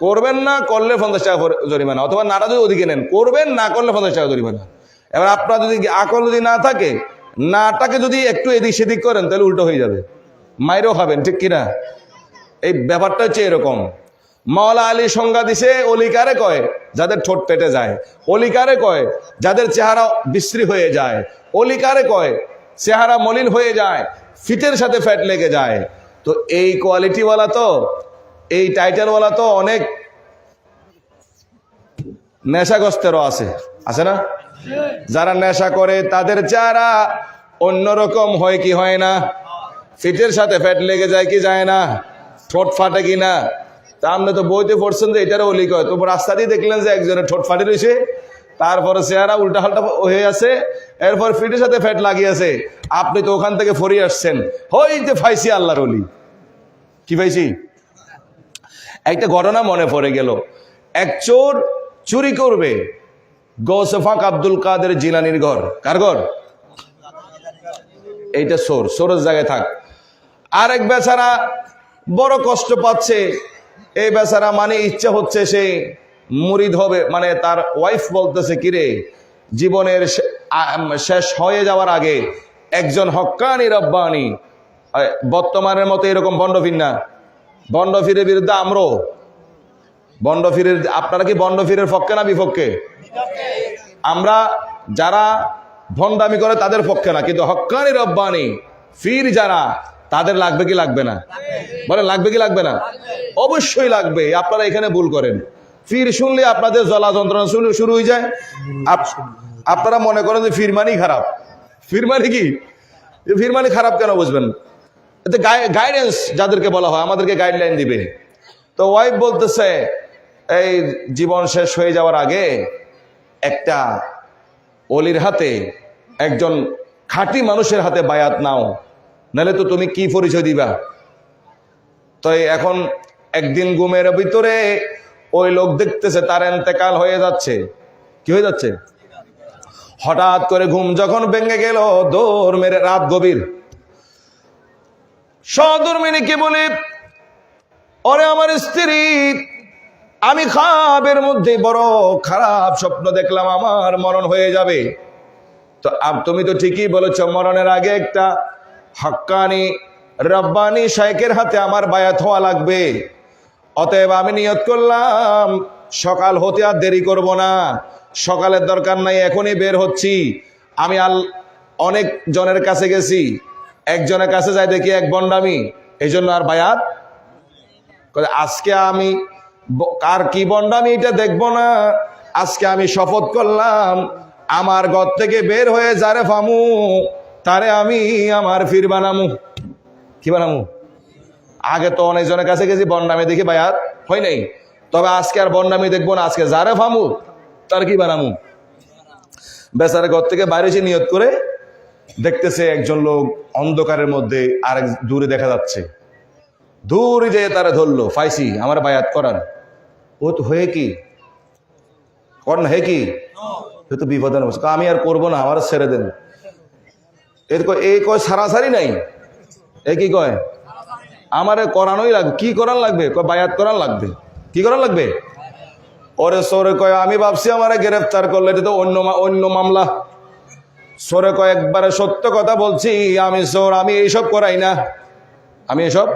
করবেন না করলে 50 টাকা জরিমানা, অথবা নাটা যদি ওদিকে নেন, করবেন না করলে 50 টাকা জরিমানা। এবার আপনার যদি আকল যদি না থাকে, নাটাকে যদি একটু এদিক সেদিক করেন তাহলে উল্টো হয়ে যাবে, মাইরও খাবেন, ঠিক কিনা? এই ব্যাপারটা হচ্ছে এরকম। মাওলা আলী সংজ্ঞা দিছে অলি কারে কয়? যাদের ঠোঁট পেটে যায়। অলি কারে কয়? যাদের চেহারা বিশ্রী হয়ে যায়। অলি কারে কয়? চেহারা মলিন হয়ে যায়, ফিটের সাথে ফ্যাট লেগে যায়। তো এই কোয়ালিটিওয়ালা তো, এই টাইটেলওয়ালা তো অনেক নেশাগ্রস্তেরও আছে না? যারা নেশা করে তাদের চেহারা অন্যরকম হয় কি হয় না? ফিটের সাথে ফ্যাট লেগে যায় কি যায় না? ঠোঁট ফাটে কি না? তা আপনি তো বইতে পড়ছেন যে এটারও অলি কয়, তো রাস্তা দিয়ে দেখলেন যে একজনের ঠোঁট ফাটে রয়েছে, তারপরে চেহারা উল্টা হাল্টা হয়ে আছে, এরপর ফিটের সাথে ফ্যাট লাগিয়েছে, আপনি তো ওখান থেকে ফরিয়ে আসছেন, হইতে ফাইছি আল্লাহর অলি। কি পাইছি? একটা ঘটনা মনে পড়ে গেল। এক চোর চুরি করবে গৌসে পাক আব্দুল কাদের জিলানীর ঘর। কার ঘর? এইটা চোরের জায়গায় থাক। আরেক বেচারা বড় কষ্ট পাচ্ছে, এই বেচারা মানে ইচ্ছা হচ্ছে সে মুরিদ হবে, মানে তার ওয়াইফ বলতেছে কিরে জীবনের শেষ হয়ে যাওয়ার আগে একজন হক্কানি রব্বানি, বর্তমানের মতো এরকম বন্ডফির না, বন্ডফিরের বিরুদ্ধে আমরাও বন্ডফিরের, আপনারা কি বন্ডফিরের পক্ষে না বিপক্ষে? আমরা যারা ভণ্ডামি করে তাদের পক্ষে না, কিন্তু হক্কানি রব্বানি ফির যারা, তাদের লাগবে কি লাগবে না? বলে লাগবে কি লাগবে না? অবশ্যই লাগবে। আপনারা এখানে ভুল করেন, ফির শুনলে আপনাদের জ্বালা যন্ত্রণা শুরু হয়ে যায়। আপনারা মনে করেন যে ফির মানি খারাপ। ফির মানে কি? ফির মানে খারাপ কেন বুঝবেন? এতে গাইডেন্স যাদেরকে বলা হয়, আমাদেরকে গাইডলাইন দিবে। তো ওয়াইফ বলতেছে এই জীবন শেষ হয়ে যাওয়ার আগে একটা অলির হাতে, একজন খাঁটি মানুষের হাতে বায়াত নাও, নাহলে তো তুমি কি পরিচয় দিবা? তো এখন একদিন ঘুমের ভিতরে ওই লোক দেখতেছে তার ইন্তেকাল হয়ে যাচ্ছে। কি হয়ে যাচ্ছে? হঠাৎ করে ঘুম যখন ভেঙে গেল, দৌড় মেরে, রাত গভীর, সহধর্মিনীকে বলে, ওরে আমার স্ত্রী, আমি খাবের মধ্যে বড় খারাপ স্বপ্ন দেখলাম, আমার মরণ হয়ে যাবে। তো তুমি তো ঠিকই বলেছ, মরণের আগে একটা হাক্কানি রব্বানি শাইখের হাতে আমার বায়াত হওয়া লাগবে। অতএব আমি নিয়ত করলাম সকাল হতে আর দেরি করব না, সকালের দরকার নাই, এখনই বের হচ্ছি। আমি অনেক জনের কাছে গেছি, একজনের কাছে যাই দেখি এক বন্ডামি, এই জন্য আর বায়াত। আজকে আমি কার কি বন্ডামি এটা দেখবো না, আজকে আমি শপথ করলাম আমার ঘর থেকে বের হয়ে যারে ফামু তারে আমি আমার ফির বানামু। কি বানামু? আগে তো অনেকজনের কাছে গেছি, বন্ডামি দেখি বায়াত হয় নাই, তবে আজকে আর বন্ডামি দেখবো না, আজকে যারে ফামু তার কি বানামু। বেচারা ঘর থেকে বাইরে এসে নিয়ত করে দেখতেছে একজন লোক অন্ধকারের মধ্যে আরেক দূরে দেখা যাচ্ছে, দূরে যেয়ে তারা ধরলো, ফাইসি আমার বায়াত করার। ও তো হয়ে কি কর না, হে কি তো বিপদের অবস্থা, আমি আর করবো না, আমার ছেড়ে দেন। এই কয় সারাসারি নাই, এ কি কয় আমারে করানোই লাগবে। কি করার লাগবে? বায়াত করার লাগবে। কি করার লাগবে? ওরে সোরে কয়, আমি ভাবছি আমারে গ্রেফতার করলে এটা তো অন্য মামলা। সোরে কয়, একবারে সত্য কথা বলছি, আমি সোর, আমি এইসব করাই না, আমি এসব,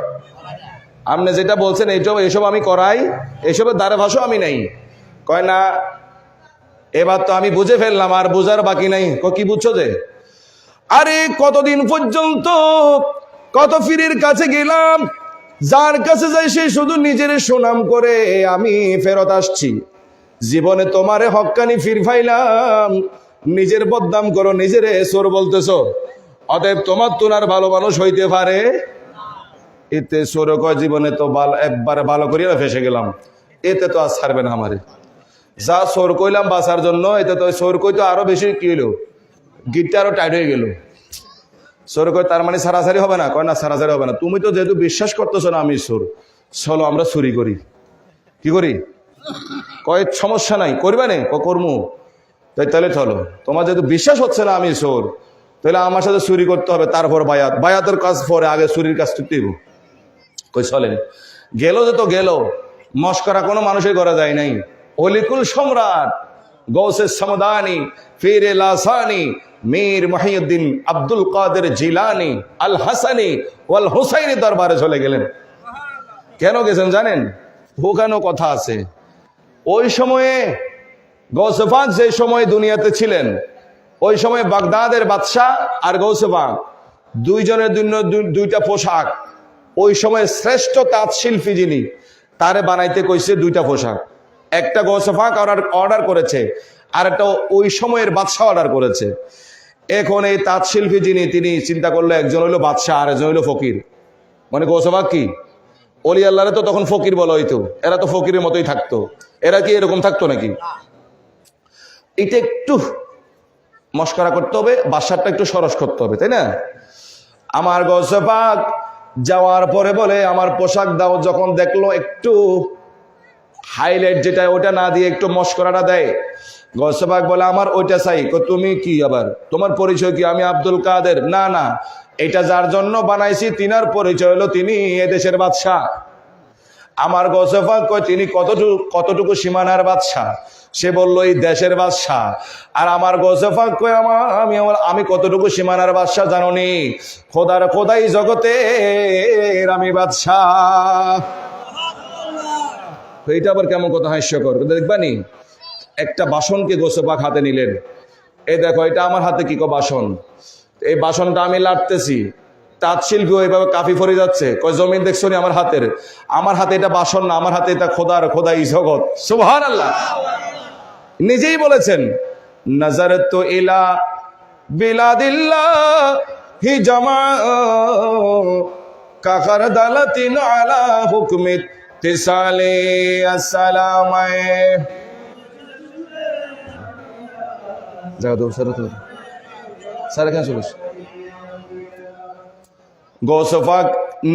আপনি যেটা বলছেন এইসব আমি করাই, এইসবের দ্বারে ভাষা আমি নাই। কয় না, এবার তো আমি বুঝে ফেললাম, আর বুঝার বাকি নাই। কি বুঝছো যে? আরে কতদিন পর্যন্ত কত ফিরির কাছে গেলাম, যার কাছে যাই সে শুধু নিজের সুনাম করে আমি ফেরত আসছি। জীবনে তোমারে হক্কানি ফির ফাইলাম, নিজের বদনাম করো, নিজের চোর বলতেছো। অতএব তোমার তোনার ভালো মানুষ হইতে পারে। এতে চোর কয়, জীবনে তো একবারে ভালো করিয়া ফেসে গেলাম, এতে তো আর ছাড়বে না আমারে। যা চোর কইলাম বাঁচার জন্য, এতে তো চোর কই তো আরো বেশি কি হইলো, গিটটা আরো টাইট হয়ে গেল। চোর কয়, তার মানে সারাসারি হবে না? কয় না, সারাসারি হবে না। তুমি তো যেহেতু বিশ্বাস করতেছো না আমি চোর, চলো আমরা চুরি করি। কি করি? কয় সমস্যা নাই, করবে না? কর্মু। তাহলে চলো, তোমার যেহেতু বিশ্বাস হচ্ছে না আমি চোর, তাহলে আমার সাথে চুরি করতে হবে, তারপর বায়াত। বায়াতের কাজ পরে, আগে চুরির কাজ তো দিব। কই চলেন। গেল যে তো গেল, মস্করা কোনো মানুষের করা যায় নাই। অলিকুল সম্রাট গৌসে সমদানি ফিরে লাসানি মীর মহিউদ্দিন আব্দুল কাদের জিলানি আল হাসানি ওয়াল হুসাইনি দরবারে চলে গেলেন। কেন গেছেন জানেন? ওখানেও কথা আছে। ওই সময়ে গৌসে পাক যে সময় দুনিয়াতে ছিলেন, ওই সময় বাগদাদের বাদশাহ আর গৌসে পাক দুইজনের দুইটা পোশাক। ওই সময় শ্রেষ্ঠ তাঁত শিল্পী যিনি, তারে বানাইতে কইছে দুইটা পোশাক। একটা গৌসে পাক অর্ডার করেছে, আর একটা ওই সময়ের বাদশাহ অর্ডার করেছে। এখন এই তাঁত শিল্পী যিনি, তিনি চিন্তা করলো একজন হইলো বাদশাহ আর একজন হইলো ফকির। মানে গৌসে পাক কি অলি আল্লাহরে তো তখন ফকির বলা হইতো, এরা তো ফকিরের মতোই থাকতো। এরা কি এরকম থাকতো নাকি? এটা একটু মস্করা করতে হবে, বাদশাহটা একটু সরস করতে হবে, তাই না? আমার গৌসে পাক যাওয়ার পরে বলে, আমার পোশাক দাও। যখন দেখলো একটু হাইলাইট যেটা, ওটা না দিয়ে একটু মস্করাটা দেয়, গৌসে পাক বলে, আমার ওইটা চাই। তুমি কি আবার, তোমার পরিচয় কি? আমি আব্দুল কাদের। না না, এটা যার জন্য বানাইছি তিনার পরিচয় হলো তিনি এদেশের বাদশাহ। আমার গৌসে পাক কয়, তিনি কতটুকু সীমানার বাদশাহ? সে বলল এই দেশের বাদশাহ। আর আমার গৌসে পাক কয়, আমি কতটুকু সীমানার বাদশাহ জানো নি? খোদার খোদাই জগতের আমি বাদশাহ। এইটা আবার কেমন কথা, হাস্যকর দেখবানি। একটা বাসনকে গৌসে পাক হাতে নিলেন। এই দেখো, এটা আমার হাতে কি বাসন, এই বাসনটা আমি লাটতেছি। তাঁত শিল্পী ওইভাবে কাফি ফরে যাচ্ছে, কয় জমিন দেখছো নি আমার হাতের? আমার হাতে এটা বাসন না, আমার হাতে এটা খোদার খোদাই জগৎ। সুবহানাল্লাহ। নিজেই বলেছেন, নাজারতু ইলা বিলাদিল্লাহি জামা কাকার দালাতিন আলা হুকমিত তিসালে আসসালামায়ে। যাও তো স্যার এখানে চলিস। গৌসে পাক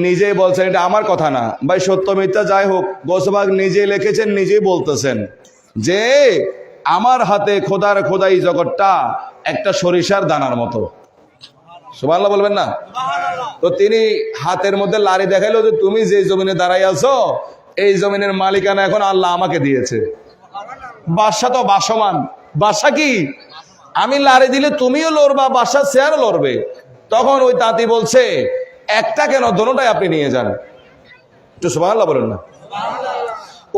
নিজেই বলছেন, এটা আমার কথা না ভাই, সত্য মিথ্যা যাই হোক, গৌসে পাক নিজেই লিখেছেন, নিজেই বলতেছেন যে আমার হাতে খোদার খোদাই জগৎটা একটা সরিষার দানার মতো। সুবহানাল্লাহ বলবেন না? তো তিনি হাতের মধ্যে লাড়ি দেখাইলো যে তুমি যে জমিনে দাঁড়াই আছো এই জমিনের মালিকানা এখন আল্লাহ আমাকে দিয়েছে। বাদশা তো বাসমান, বাদশা কি আমি লাড়ি দিলে তুমিও লড়বা, বাদশা চেয়ারও লড়বে। তখন ওই তাঁতি বলছে একটা কেন, দোনোটাই আপনি নিয়ে যান। একটু সুবহানাল্লাহ বলেন না?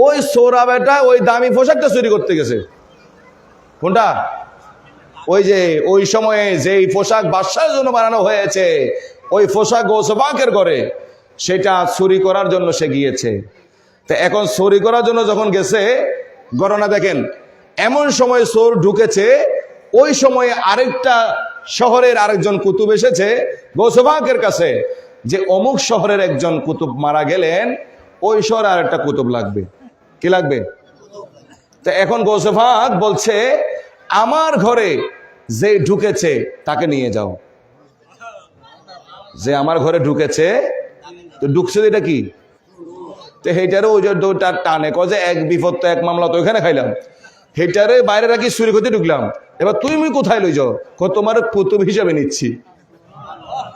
ওই সোরা বেটা ওই দামি পোশাকটা চুরি করতে গেছে। কোনটা? ওই যে ওই সময়ে যেই পোশাক বাদশার জন্য বানানো হয়েছে ওই পোশাক গোসবাকের করে, সেটা চুরি করার জন্য সে গিয়েছে। তো এখন চুরি করার জন্য যখন গেছে, ঘটনা দেখেন, এমন সময় চোর ঢুকেছে, ওই সময়ে আরেকটা শহরের আরেকজন কুতুব এসেছে গোসবাকের কাছে যে অমুক শহরের একজন কুতুব মারা গেলেন, ওই শহরে আরেকটা কুতুব লাগবে। কি লাগবে? তো এখন গোসবাক বলছে আমার ঘরে যে ঢুকেছে তাকে নিয়ে যাও। যে আমার ঘরে ঢুকেছে, তো ঢুকছে এটা কি? তো হেটারে ওই যে টানে কয় যে এক বিপদ তো এক মামলা তো ওইখানে খাইলাম, হেটারে বাইরে রাখি চুরি করতে ঢুকলাম, এবার তুমি কোথায় লই যাও? তোমার কুতুব হিসাবে নিচ্ছি।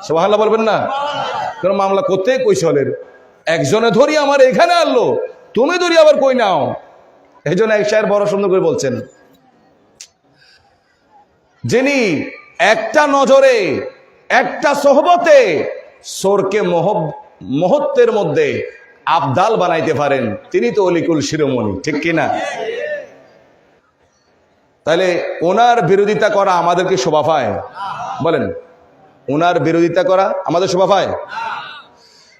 সুবহানাল্লাহ বলবেন না? কারণ মামলা করতে কৈশলের একজনে ধরি আমার এখানে আনলো, তুমি ধরি আবার কই নাও। এই জন্য এক শায়ের বড় সুন্দর করে বলছেন, যিনি একটা নজরে একটা সোহবতে সোরকে মুহূর্তের মধ্যে আবদাল বানাইতে পারেন, তিনি তো অলিকুল শিরোমণি। ঠিক কিনা? তাহলে ওনার বিরোধিতা করা আমাদেরকে শোভা পায়? বলেন, ওনার বিরোধিতা করা আমাদের শোভা পায়?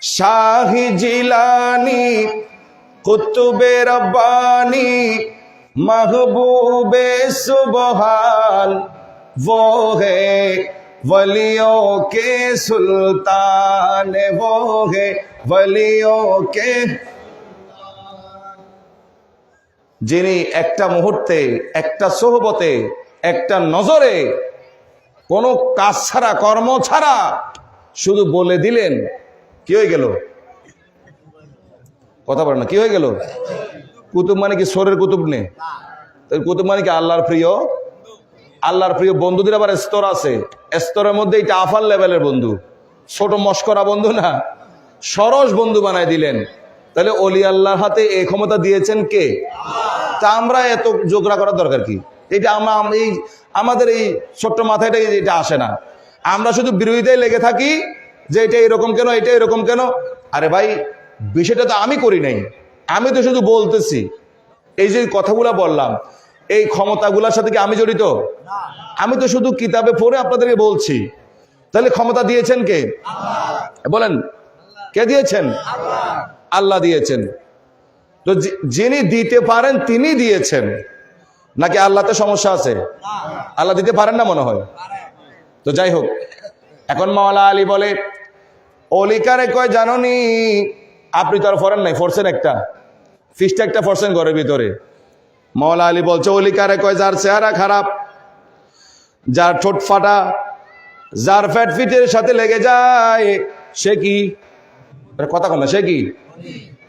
শাহি জিলানি কুতুবে রব্বানি महबूबे सुबहान वो है वलियों के सुल्तान, वो है वलियों के, যিনি একটা মুহূর্তে একটা সোহবতে একটা নজরে কোনো কাজ ছাড়া কর্ম ছাড়া শুধু বলে দিলেন, কি হয়ে গেল? কথা বলেন না, কি হয়ে গেল? কুতুব মানে কি সোরের কুতুব নেই? কুতুব মানে কি আল্লাহর প্রিয়। আল্লাহর প্রিয় বন্ধুদের আবার স্তর আছে, স্তরের মধ্যে এটা আফার লেভেলের বন্ধু, ছোট মস্করা বন্ধু না, সরস বন্ধু বানায় দিলেন। তাহলে অলি আল্লাহর হাতে এই ক্ষমতা দিয়েছেন কে? তা আমরা এত যোগরা করার দরকার কি? এটা আমাদের এই ছোট্ট মাথায় এটা আসে না। আমরা শুধু বিরোধিতায় লেগে থাকি যে এটা এরকম কেন, এটা এরকম কেন। আরে ভাই, বিষয়টা তো আমি করি নাই, আমি তো শুধু বলতেছি। এই যে কথাগুলা বললাম, এই ক্ষমতাগুলোর সাথে কি আমি জড়িত? আমি তো শুধু কিতাবে পড়ে আপনাদেরকে বলছি। তাহলে ক্ষমতা দিয়েছেন কে? বলেন, কে দিয়েছেন? আল্লাহ দিয়েছেন। তো যিনি দিতে পারেন তিনি দিয়েছেন, নাকি আল্লাহতে সমস্যা আছে? আল্লাহ দিতে পারেন না মনে হয়। তো যাই হোক, এখন মাওলা আলী বলে অলিকারে কয় জাননি, আপনি তো আর ফরেন নাই, ফরছেন একটা ফিসটা একটা ফরছেন ঘরের ভিতরে। মাওলা আলী বলছে অলিকারে কয় যার চেহারা খারাপ, যার ঠোঁট ফাটা, যার ফ্যাট ফিটের সাথে লেগে যায়, সে কি? কথা কন না, সে কি?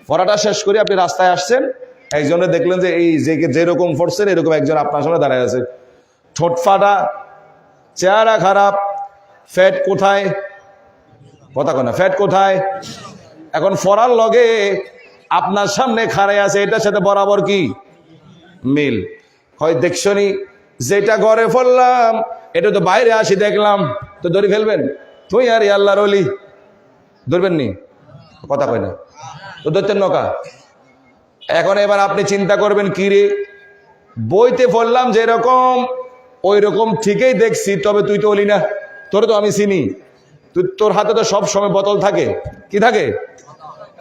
পড়াটা শেষ করে আপনি রাস্তায় আসছেন, একজনে দেখলেন যে এই যেরকম ফরছেন এরকম একজন আপনার সামনে দাঁড়ায় আছে, ঠোঁট ফাটা, চেহারা খারাপ, ফ্যাট কোথায়? কথা কন না, ফ্যাট কোথায়? এখন ফরার লগে আপনার সামনে খাড়াই আছে, এটার সাথে বরাবর কি মিল হয়? দেখছনি যেটা ঘরে ফেললাম এটা তো বাইরে আসি দেখলাম, তো ধরে ফেলবেন? তুই আর আল্লাহর ওলি ধরবেন নি? কথা কয় না তো, ধরতেন নকা। এখন এবার আপনি চিন্তা করবেন, কি রে বইতে পড়লাম যেরকম ওই রকম ঠিকই দেখছি, তবে তুই তো ওলি না, তোরে তো আমি চিনি, তোর হাতে তো সব সময় বোতল থাকে, কি থাকে?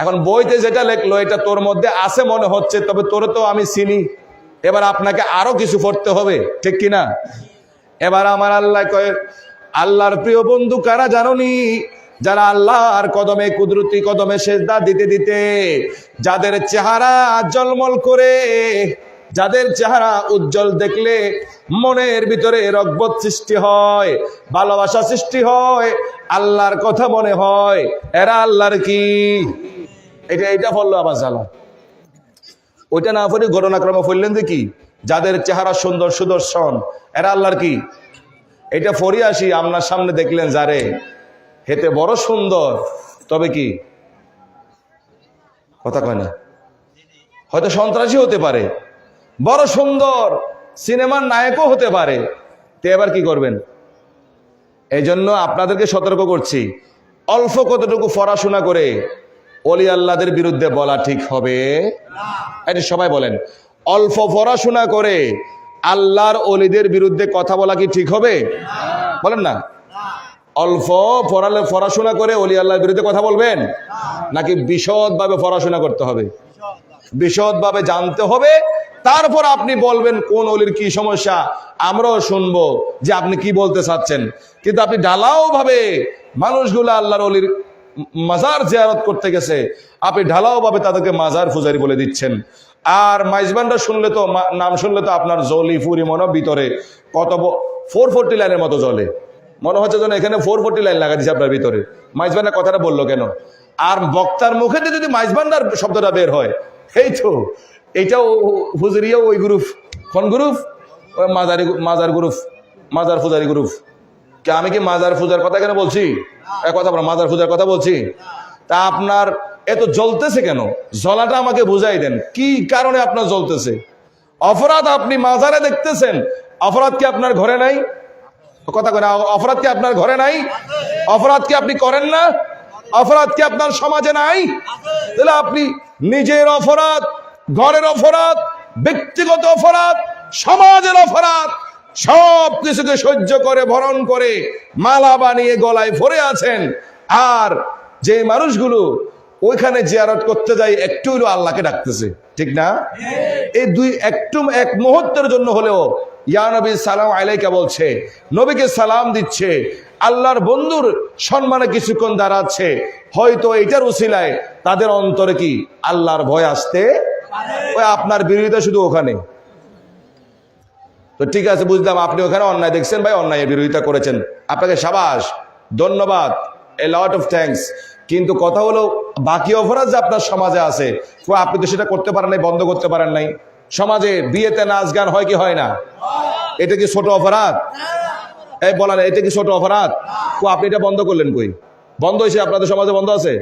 এখন বইতে যেটা লেখলো এটা তোর মধ্যে আছে মনে হচ্ছে, তবে তোরে তো আমি চিনি। এবার আপনাকে আরো কিছু পড়তে হবে, ঠিক কিনা? এবার আমার আল্লাহ কয়, আল্লাহর প্রিয় বন্ধু কারা জানোনি? যারা আল্লাহর কদমে, কুদরতি কদমে সেজদা দিতে দিতে যাদের চেহারা জলমল করে, যাদের চেহারা উজ্জ্বল দেখলে মনের ভিতরে রগবত সৃষ্টি হয়, ভালোবাসা সৃষ্টি হয়, আল্লাহর কথা মনে হয়, এরা আল্লাহর কি? এটা বললো আবার জ্বালা। ওইটা না পড়ে ঘটনাক্রমে বললেন যে কি, যাদের চেহারা সুন্দর সুদর্শন, এরা আল্লাহর কি? এটা ফরি আসি আপনার সামনে দেখলেন যারে হেতে বড় সুন্দর, তবে কি কথা কয় না, হয়তো সন্ত্রাসী হতে পারে, বড় সুন্দর সিনেমার নায়কও হতে পারে, তে এবার কি করবেন? এই জন্য আপনাদেরকে সতর্ক করছি, অল্প কতটুকু পড়াশোনা করে ওলি আল্লাহদের বিরুদ্ধে বলা ঠিক হবে? এটা সবাই বলেন, অল্প পড়াশোনা করে আল্লাহর ওলিদের বিরুদ্ধে কথা বলা কি ঠিক হবে? বলেন না। অল্প পড়াশোনা করে ওলি আল্লাহর বিরুদ্ধে কথা বলবেন, নাকি বিশদভাবে পড়াশোনা করতে হবে? বিশদভাবে জানতে হবে, তারপর আপনি বলবেন কোন ওলির কি সমস্যা, আমরাও শুনবো যে আপনি কি বলতে চাচ্ছেন। কিন্তু আপনি ঢালাও ভাবে মানুষগুলো আল্লাহর ওলির মাজার জিয়ারত করতে গেছে, আপনি ঢালাও ভাবে তাদেরকে মাজার ফুজারি বলে দিচ্ছেন। আর মাইজবানরা শুনলে তো, নাম শুনলে তো আপনার জলি ফুরি মনে ভিতরে কত 440 লাইনের মতো জলে, মনে হচ্ছে যেন এখানে 440 লাইন লাগা দিচ্ছে আপনার ভিতরে। মাইজবান্ডার কথাটা বললো কেন? আর বক্তার মুখেতে যদি মাইজবান্ডার শব্দটা বের হয়, এই তো এইটাও হুজুরিয়া ওই গ্রুপ, কোন গ্রুপ? মাজার গ্রুপ, মাজার ফুজারি গ্রুপ। কে আমি কি মাজার পূজার কথা কেন বলছি? কথা বলো, মাজার পূজার কথা বলছি। তা আপনার এত জ্বলতেছে কেন? জ্বলাটা আমাকে বুঝাই দেন, কি কারণে আপনার জ্বলতেছে? অপরাধ আপনি মাজারে দেখতেছেন, অপরাধ কি আপনার ঘরে নাই? কথা কয় না, অপরাধ কি আপনার ঘরে নাই? অপরাধ কি আপনি করেন না? অপরাধ কি আপনার সমাজে নাই? তাহলে আপনি নিজের অপরাধ, ঘরের অপরাধ, ব্যক্তিগত অপরাধ, সমাজের অপরাধ সব কিছুকে সহ্য করে ভরণ করে মালা বানিয়ে গলায় পরে আছেন। আর যে মানুষগুলো ওইখানে জিয়ারত করতে যায় একটু হলো আল্লাহকে ডাকতেছে, ঠিক না? এই এক মুহূর্তের জন্য হলেও ইয়া নবী সালাম আলাইকা বলছে, নবীকে সালাম দিচ্ছে, আল্লাহর বন্ধুর সম্মানে কিছুক্ষণ দাঁড়াচ্ছে, হয়তো এইটার উসিলায় তাদের অন্তরে কি আল্লাহর ভয় আসতে ওই আপনার বিরোধিতা শুধু ওখানে। তো ঠিক আছে, বুঝলাম আপনি ওখানে অন্যায় দেখছেন, ভাই অন্যায়ের বিরোধিতা করেছেন, আপনাকে সাবাস, ধন্যবাদ, এ লট অফ থ্যাঙ্কস। কিন্তু কথা হলো বাকি অপরাধ যে আপনার সমাজে আছে, আপনি তো সেটা করতে পারেন নাই, বন্ধ করতে পারেন নাই। সমাজে বিয়েতে নাচ গান হয় কি হয় না? এটা কি ছোট অপরাধ? এই বলেন, এটা কি ছোট অপরাধ? আপনি এটা বন্ধ করলেন কই? বন্ধ হয়েছে আপনাদের সমাজে, বন্ধ আছে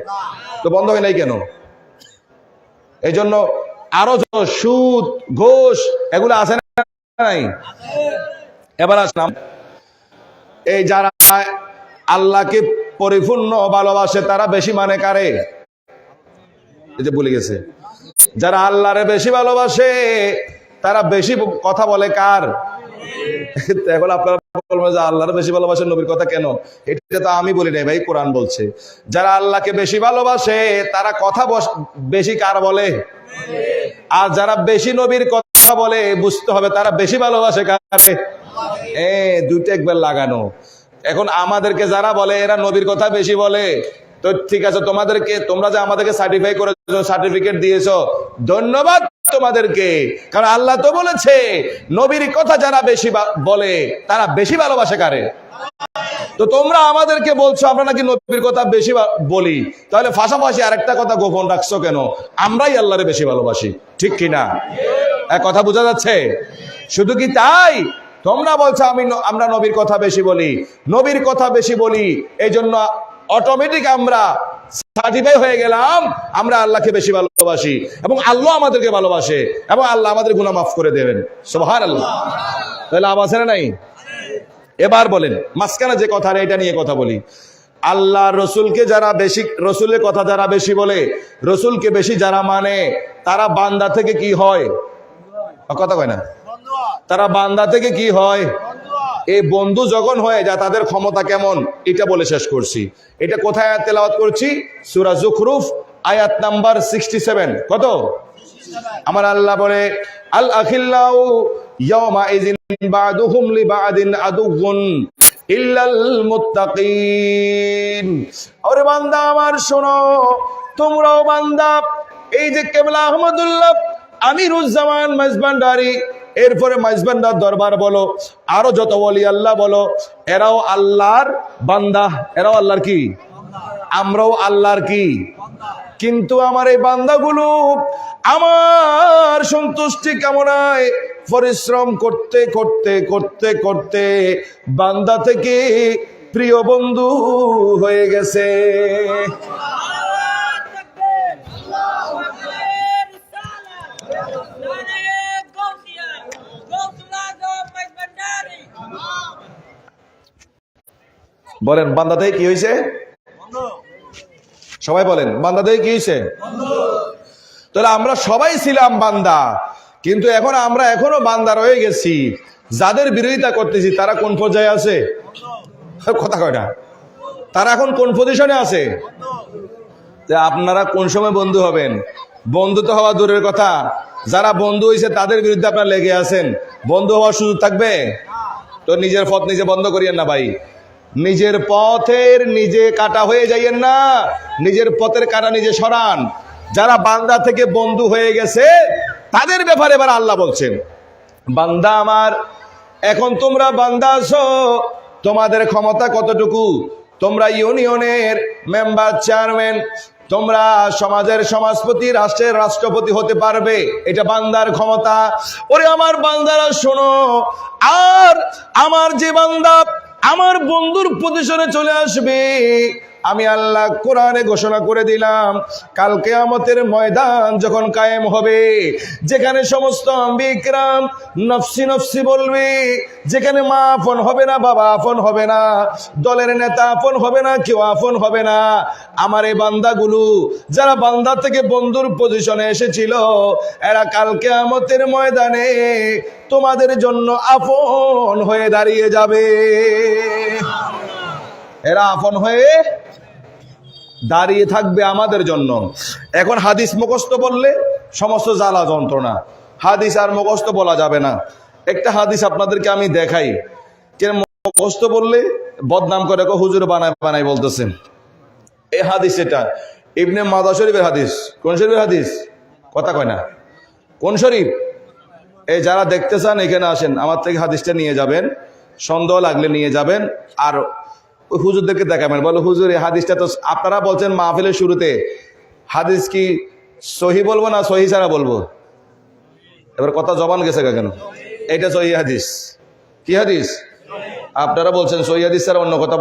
তো, বন্ধ হয় নাই কেন? এই জন্য আরো সুদ ঘোষ এগুলো আছে নাই? এবার আসলাম এই যারা আল্লাহকে পরিপূর্ণ ভালোবাসে তারা বেশি মানে কারে? এই যে বলে গেছে, যারা আল্লাহরে বেশি ভালোবাসে তারা বেশি কথা বলে কার? এখন আপনারা বলবেন যে আল্লাহর বেশি ভালোবাসেন, নবীর কথা কেন? এটা তো আমি বলি নাই ভাই, কোরআন বলছে। যারা আল্লাহকে বেশি ভালোবাসে তারা কথা বেশি কার বলে? আর যারা বেশি নবীর কথা বলে বুঝতে হবে তারা বেশি ভালোবাসে কারে? দুইটা একবার লাগানো। এখন আমাদেরকে যারা বলে এরা নবীর কথা বেশি বলে, তো ঠিক আছে, তোমরা যে আমাদেরকে সার্টিফাই করেছো, সার্টিফিকেট দিয়েছো, ধন্যবাদ তোমাদেরকে। কারণ আল্লাহ তো বলেছে নবীর কথা যারা বেশি বলে তারা বেশি ভালোবাসে কারে? তো তোমরা আমাদেরকে বলছো আমরা নাকি নবীর কথা বেশি বলি, তাহলে পাশাপাশি আরেকটা কথা গোপন রাখছো কেন? আমরাই আল্লাহরে বেশি ভালোবাসি, ঠিক কিনা? কথা বোঝা যাচ্ছে? শুধু কি তাই? তোমরা বলছো আমরা নবীর কথা বেশি বলি, নবীর কথা বেশি বলি, এই জন্য অটোমেটিক আমরা সার্টিফাই হয়ে গেলাম আমরা আল্লাহকে বেশি ভালোবাসি, এবং আল্লাহ আমাদেরকে ভালোবাসে, এবং আল্লাহ আমাদের গুনাহ মাফ করে দেবেন। সুবহানাল্লাহ। তাহলে আওয়াজ নাই? এবার বলেন, মাঝখানে যে কথা এটা নিয়ে কথা বলি। আল্লাহ রসুলকে যারা বেশি, রসুলের কথা যারা বেশি বলে, রসুলকে বেশি যারা মানে, তারা বান্দা থেকে কি হয়? কথা কয় না? তারা বান্দা থেকে কি হয়? এই বন্ধু যখন হয়ে যায় তাদের ক্ষমতা কেমন এটা বলে শেষ করছি। এটা কোথায় তেলাওয়াত করছি? সূরা যুখরুফ আয়াত নাম্বার 67। কত? আমার আল্লাহ বলে, আল আখিল্লাউ ইয়াওমা ইযিন বা'দুহুম লিবা'দিন আদুউন ইল্লাল মুত্তাকিন। ওরে বান্দা আমার শোনো, তোমরাও বান্দা। এই যে কেবলা আহমদুল্লাহ আমিরুজ্জামান মাইজভান্ডারী, এরপরে মাইজভান্ডার দরবার বলো, আরো যত ওলি আল্লাহ বলো, এরাও আল্লাহর বান্দা, এরাও আল্লাহর কি? আমরাও আল্লাহর কি? কিন্তু আমার এই বান্দাগুলো আমার সন্তুষ্টি কামনায় পরিশ্রম করতে করতে করতে করতে বান্দা থেকে প্রিয় বন্ধু হয়ে গেছে। বলেন বান্দা থেকে কি হয়েছে? সবাই বলেন বান্দা থেকে কি হয়েছে? তাহলে আমরা সবাই ছিলাম বান্দা, কিন্তু এখন আমরা এখনো বান্দা রয়ে গেছি। যাদের বিরোধিতা করতেছি তারা কোন পর্যায়ে আছে? কথা কয় না, তারা এখন কোন পজিশনে আছে? আপনারা কোন সময় বন্ধু হবেন? বন্ধু তো হওয়া দূরের কথা, যারা বন্ধু হয়েছে তাদের বিরুদ্ধে আপনারা লেগে আছেন। বন্ধু হওয়ার সুযোগ থাকবে? তো নিজের পথ নিজে বন্ধ করিয়েন না ভাই। নিজের পথের নিজে কাটা হয়ে যাইয়েন না, নিজের পথের কাটা নিজে সরান। যারা বান্দা থেকে বন্ধু হয়ে গেছে তাদের ব্যাপারে এবার আল্লাহ বলছেন, বান্দা আমার, এখন তোমরা বান্দা আছো, তোমাদের ক্ষমতা কতটুকু? তোমরা ইউনিয়নের মেম্বার, চেয়ারম্যান, তোমরা সমাজের সমাজপতি, রাষ্ট্রের রাষ্ট্রপতি হতে পারবে, এটা বান্দার ক্ষমতা। ওরে আমার বান্দারা শোনো, আর আমার যে বান্দা আমার বন্ধুর পজিশনে চলে আসবে, আমি আল্লাহ কোরআনে ঘোষণা করে দিলাম, কাল কিয়ামতের ময়দান যখন কায়েম হবে, যেখানে সমস্ত আম্বিয়া কিরাম নফসি নফসি বলবে, যেখানে মা আপন হবে না, বাবা আপন হবে না, দলের নেতা আপন হবে না, কেউ আপন হবে না, আমার এই বান্দাগুলো যারা বান্দা থেকে বন্ধুর পজিশনে এসেছিল, এরা কাল কিয়ামতের ময়দানে তোমাদের জন্য আপন হয়ে দাঁড়িয়ে যাবে। এরা আপন হয়ে দাঁড়িয়ে থাকবে আমাদের জন্য। এখন হাদিস মুখস্থ বললে সমস্ত জ্বালা যন্ত্রণা, হাদিস আর মুখস্থ বলা যাবে না। একটা হাদিস আপনাদেরকে আমি দেখাই, কেন মুখস্থ বললে বদনাম করে হুজুর বানায় বানায় বলতেছেন। এই হাদিস এটা ইবনে মাজাহ শরীফের হাদিস। কোন শরীফের হাদিস? কথা কয় না, কোন শরীফ? এই যারা দেখতে চান এখানে আসেন, আমার থেকে হাদিসটা নিয়ে যাবেন, সন্দেহ লাগলে নিয়ে যাবেন, আর হুজুরদেরকে দেখাবেন, বলো হুজুর এই হাদিসটা তো আপনারা বলছেন মাহফিলের শুরুতে, হাদিস কি সহি বলবো না সহি ছাড়া বলবো? এবার কথা জবান গেছে কেন? এটা সহি হাদিস। কি হাদিস? আপনারা বলছেন সহি হাদিস ছাড়া অন্য কথা,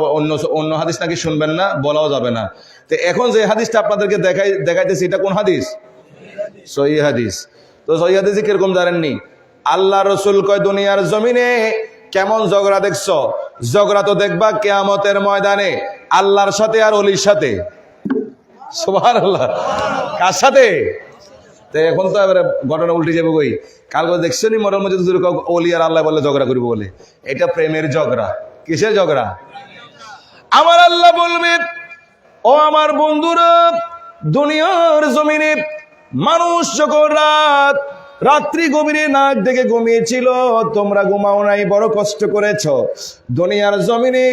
অন্য হাদিস নাকি শুনবেন না, বলাও যাবে না। তো এখন যে হাদিসটা আপনাদেরকে দেখাইতেছি এটা কোন হাদিস? সহি হাদিস। তো সহি হাদিসে কিরকম জানেননি? আল্লাহ রসুল কয়, দুনিয়ার জমিনে কেমন ঝগড়া দেখছো? ঝগড়া তো দেখবা কিয়ামতের ময়দানে আল্লাহর সাথে আর অলির সাথে। সুবহানাল্লাহ। কার সাথে? তো এখন তো এবারে ঘটনা উল্টে যাবে। কই কালকে দেখছো নি মরার মধ্যে অলি আর আল্লাহ বলে ঝগড়া করবো বলে? এটা প্রেমের ঝগড়া। কিসের ঝগড়া? আমার আল্লাহ বলবে, ও আমার বন্ধুরা, দুনিয়ার জমিনে মানুষ যখন রাত্রি গভীরে নাক দেখে ঘুমিয়েছিল, তোমরা ঘুমাও নাই, বড় কষ্ট করেছ, দুনিয়ার জমিনে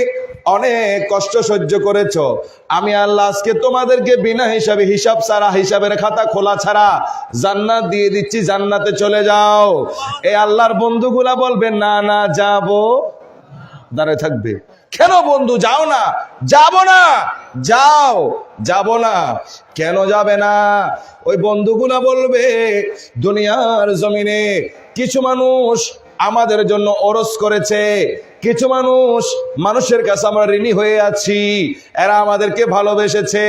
অনেক কষ্ট সহ্য করেছ। আমি আল্লাহ আজকে তোমাদেরকে বিনা হিসাবে, হিসাব ছাড়া, হিসাবের খাতা খোলা ছাড়া জান্নাত দিয়ে দিচ্ছি, জান্নাতে চলে যাও। এই আল্লাহর বন্ধুগুলা বলবে, না না যাবো, দাঁড়ায় থাকবে। কেন বন্ধু যাও না? যাব না। যাও, যাব না। কেন যাবে না? ওই বন্ধুগুলা বলবে, দুনিয়ার জমিনে কিছু মানুষ আমাদের জন্য ওরস করেছে, কিছু মানুষের কাছে আমরা ঋণী হয়ে আছি, এরা আমাদেরকে ভালোবেসেছে,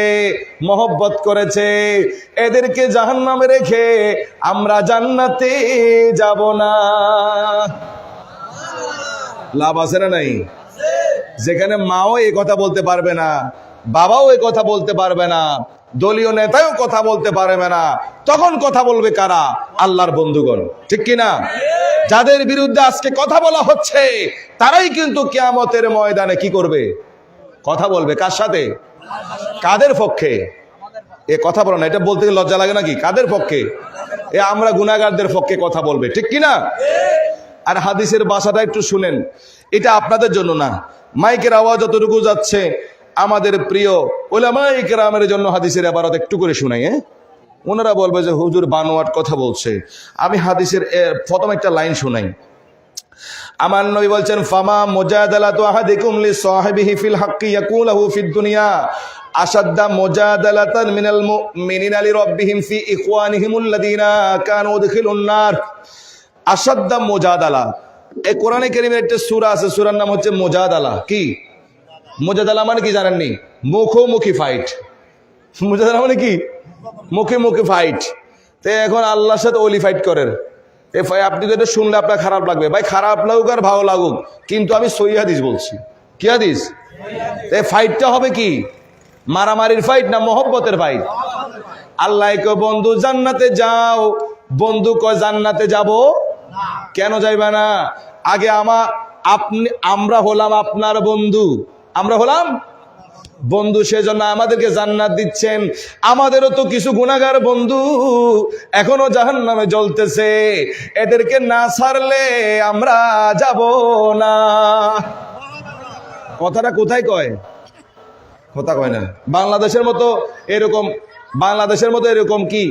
মহব্বত করেছে, এদেরকে জাহান্নামে রেখে আমরা জান্নাতে যাব না। লাভ আছে না নাই? যেখানে মাও এই কথা বলতে পারবে না, বাবাও এই কথা বলতে পারবে না, দলীয় নেতাও কথা বলতে পারবে না, তখন কথা বলবে কারা? আল্লাহর বন্ধুগণ। ঠিক কিনা? যাদের বিরুদ্ধে আজকে কথা বলা হচ্ছে তারাই কিন্তু কিয়ামতের ময়দানে কি করবে? কথা বলবে। কার সাথে? কাদের পক্ষে? এ কথা বলো না, এটা বলতে গেলে লজ্জা লাগে নাকি? কাদের পক্ষে? এ আমরা গুনাহগারদের পক্ষে কথা বলবে। ঠিক কিনা? আর হাদিসের ভাষাটা একটু শুনেন, এটা আপনাদের জন্য না, মাইকের আওয়াজ যতটুকু যাচ্ছে আমাদের প্রিয় উলামায়ে কেরামের জন্য হাদিসের ইবারত একটু করে শুনাই। ওনারা বলবে যে হুজুর বানোয়াট কথা বলছে। আমি হাদিসের প্রথম একটা লাইন শুনাই। আমার নবী বলছেন, ফামা মুজাদালাতু আহাদিকুম লিসাহিবিহি ফিল হাক্কি ইয়াকুলহু ফিদ দুনিয়া আশাদ্দা মুজাদালাতান মিনাল মুমিনিনা লিরাব্বিহিম ফি ইখওয়ানিহিমুল্লাযীনা কানু ইদখিলুন নার। আসাদ্দা মুজাদালা। এই কোরআনে কারীমের একটা সূরা আছে, সূরার নাম হচ্ছে মুজাদালা। কি মুজাদালা মানে কি জানেননি? মুখোমুখি ফাইট। মুজাদালা মানে কি? মুখে মুখে ফাইট। তো এখন আল্লাহর সাথে ওলি ফাইট করেন, আপনি তো এটা শুনলে আপনার খারাপ লাগবে। ভাই খারাপ লাগুক আর ভালো লাগুক, কিন্তু আমি সহিহ হাদিস বলছি। কি হাদিস? এই ফাইটটা হবে কি? মারামারির ফাইট না মহব্বতের ফাইট? আল্লাহ কয় বন্ধু জান্নাতে যাও, বন্ধু কয় জান্নাতে যাব। কেন যাইবা না? আগে আমরা হলাম আপনার বন্ধু, আমরা হলাম বন্ধু, সেজন্য আমাদেরকে জান্নাত দিচ্ছেন। আমাদেরও তো কিছু গুনাহগার বন্ধু এখনো জাহান্নামে জ্বলতেছে, এদেরকে না ছাড়লে আমরা যাব না। কথাটা কোথায় কয়? কথা কয় না। বাংলাদেশের মতো এরকম কি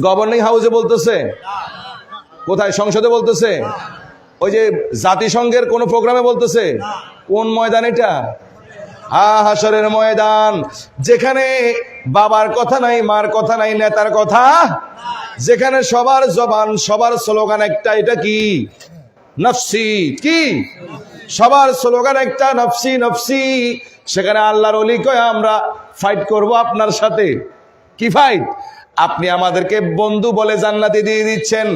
গভর্নিং হাউসে বলতেছে? কোথায়? সংসদে বলতেছে? ওই যে জাতিসংঘের কোন প্রোগ্রামে বলতেছে? কোন ময়দান এটা? হাশরের ময়দান, যেখানে বাবার কথা নাই, মার কথা নাই, নেতার কথা, যেখানে সবার জবান, সবার স্লোগান একটা, এটা কি? নফসি। কি? সবার স্লোগান একটা, নফসি নফসি। সেখানে আল্লাহর ওলি কয় আমরা ফাইট করব আপনার সাথে। কি ফাইট? আপনি আমাদেরকে বন্ধু বলে জান্নাতে দিয়ে দিচ্ছেন,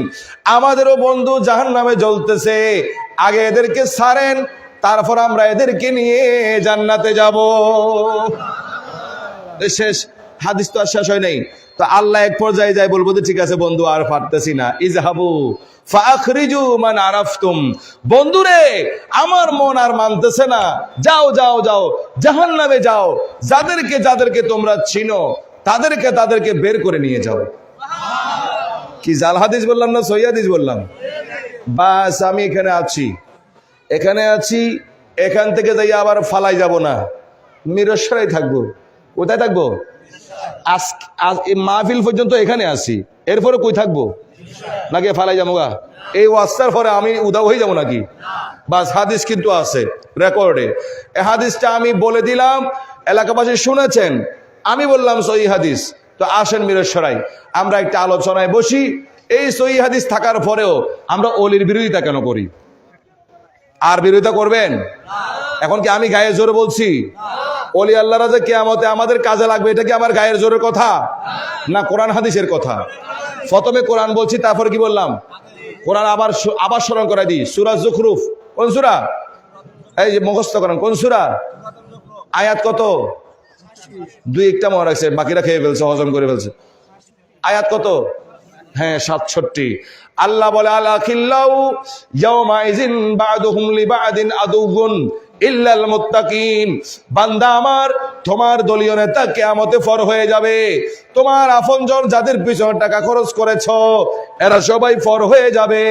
আমাদেরও বন্ধু জাহান্নামে জ্বলতেছে, আগে এদেরকে ছাড়েন, তারপর আমরা এদেরকে নিয়ে জান্নাতে যাব। শেষ হাদিস তো আর শেষ হয় নাই। তো আল্লাহ এক পর্যায়ে যায় বলবো যে ঠিক আছে বন্ধু আর পারতেছি না, ইজহাবু ফাখরিজু মান আরাফতুম, বন্ধুরে আমার মন আর মানতেছে না, যাও যাও যাও জাহান্নামে যাও, যাদেরকে তোমরা চিনো তাদেরকে বের করে নিয়ে যাও। কি জাল হাদিস বললাম না সহিহ হাদিস বললাম? বাস আমি এখানে আছি, এখান থেকে যাই আবার ফালাই যাব না, মিরসরাই থাকবো। কোথায় থাকবো? মাহফিল পর্যন্ত এখানে আছি, এরপরে কই থাকবো? নাকি ফালাই যাবো গা? এই ওয়াস্তার পরে আমি উদাও হয়ে যাবো নাকি? বাস হাদিস কিন্তু আছে রেকর্ডে। এই হাদিসটা আমি বলে দিলাম, এলাকাবাসী শুনেছেন, আমি বললাম সহিহ হাদিস। তো আসেন মিরসরাই আমরা একটা আলোচনায় বসি। এই সহিহ হাদিস থাকার পরেও আমরা অলির বিরোধিতা কেন করি? আর বিরোধিতা করবেন? এখন কি আমি গায়ে জোরে বলছি? অলি আল্লাহরা যে কিয়ামতে আমাদের কাজে লাগবে, এটা কি আমার গায়ের জোরের কথা না কোরআন হাদিসের কথা? প্রথমে কোরআন বলছি, তারপরে কি বললাম? কোরআন আবার স্মরণ করাই দিই। সূরা যুখরুফ। কোন সূরা? এই যে মুখস্থ করেন, কোন সূরা? আয়াত কত? দুই একটা মনে রাখছে, বাকিরা খেয়ে ফেলছে, হজম করে ফেলছে। আয়াত কত? হ্যাঁ 67। আল্লাহ বলে আলাখিল্লাহু ইয়াউমা ইযিন বা'দুহুম লিবা'দিন আদুউন ইল্লাল মুত্তাকিন, বান্দা আমার তোমার দলীয় নেতা কিয়ামতে ফর হয়ে যাবে, তোমার আপনজন যাদের পিছনে টাকা খরচ করেছো এরা সবাই ফর হয়ে যাবে।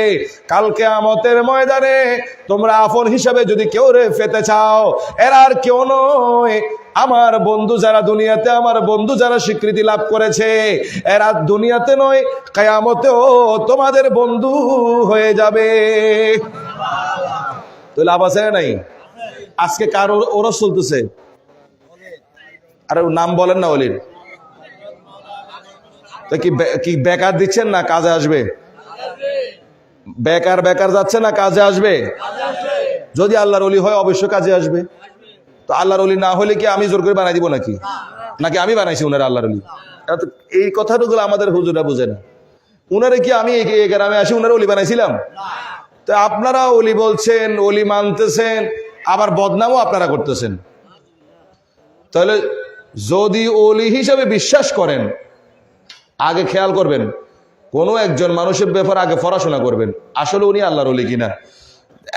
কাল কিয়ামতের ময়দানে তোমরা আপন হিসাবে যদি কেউ পেতে চাও, এরা আর কেউ নয়, আমার বন্ধু যারা দুনিয়াতে, আমার বন্ধু যারা স্বীকৃতি লাভ করেছে, এরা দুনিয়াতে নয় কিয়ামতেও তোমাদের বন্ধু হয়ে যাবে। তো লাভ আছে না নাই? আজকে কার ওরস চলতেছে? আরে নাম বলেন না ওলির। তো কি বেকার দিচ্ছেন না কাজে আসবে? বেকার যাচ্ছে না কাজে আসবে? যদি আল্লাহর ওলি হয় অবশ্যই কাজে আসবে। তো আল্লাহর ওলি না হলে কি আমি জোর করে বানাই দিব নাকি আমি বানাইছি উনারা আল্লাহর ওলি? এই কথাগুলো আমাদের হুজুরা বুঝে না। উনারে কি আমি এই গ্রামে আসি উনারা ওলি বানাইছিলাম? তো আপনারা ওলি বলছেন, ওলি মানতেছেন, আবার বদনামও আপনারা করতেছেন। তাহলে যদি ওলি হিসাবে বিশ্বাস করেন, আগে খেয়াল করবেন কোনো একজন মানুষের ব্যাপারে আগে পড়াশোনা করবেন, আসলে উনি আল্লাহর ওলি কিনা।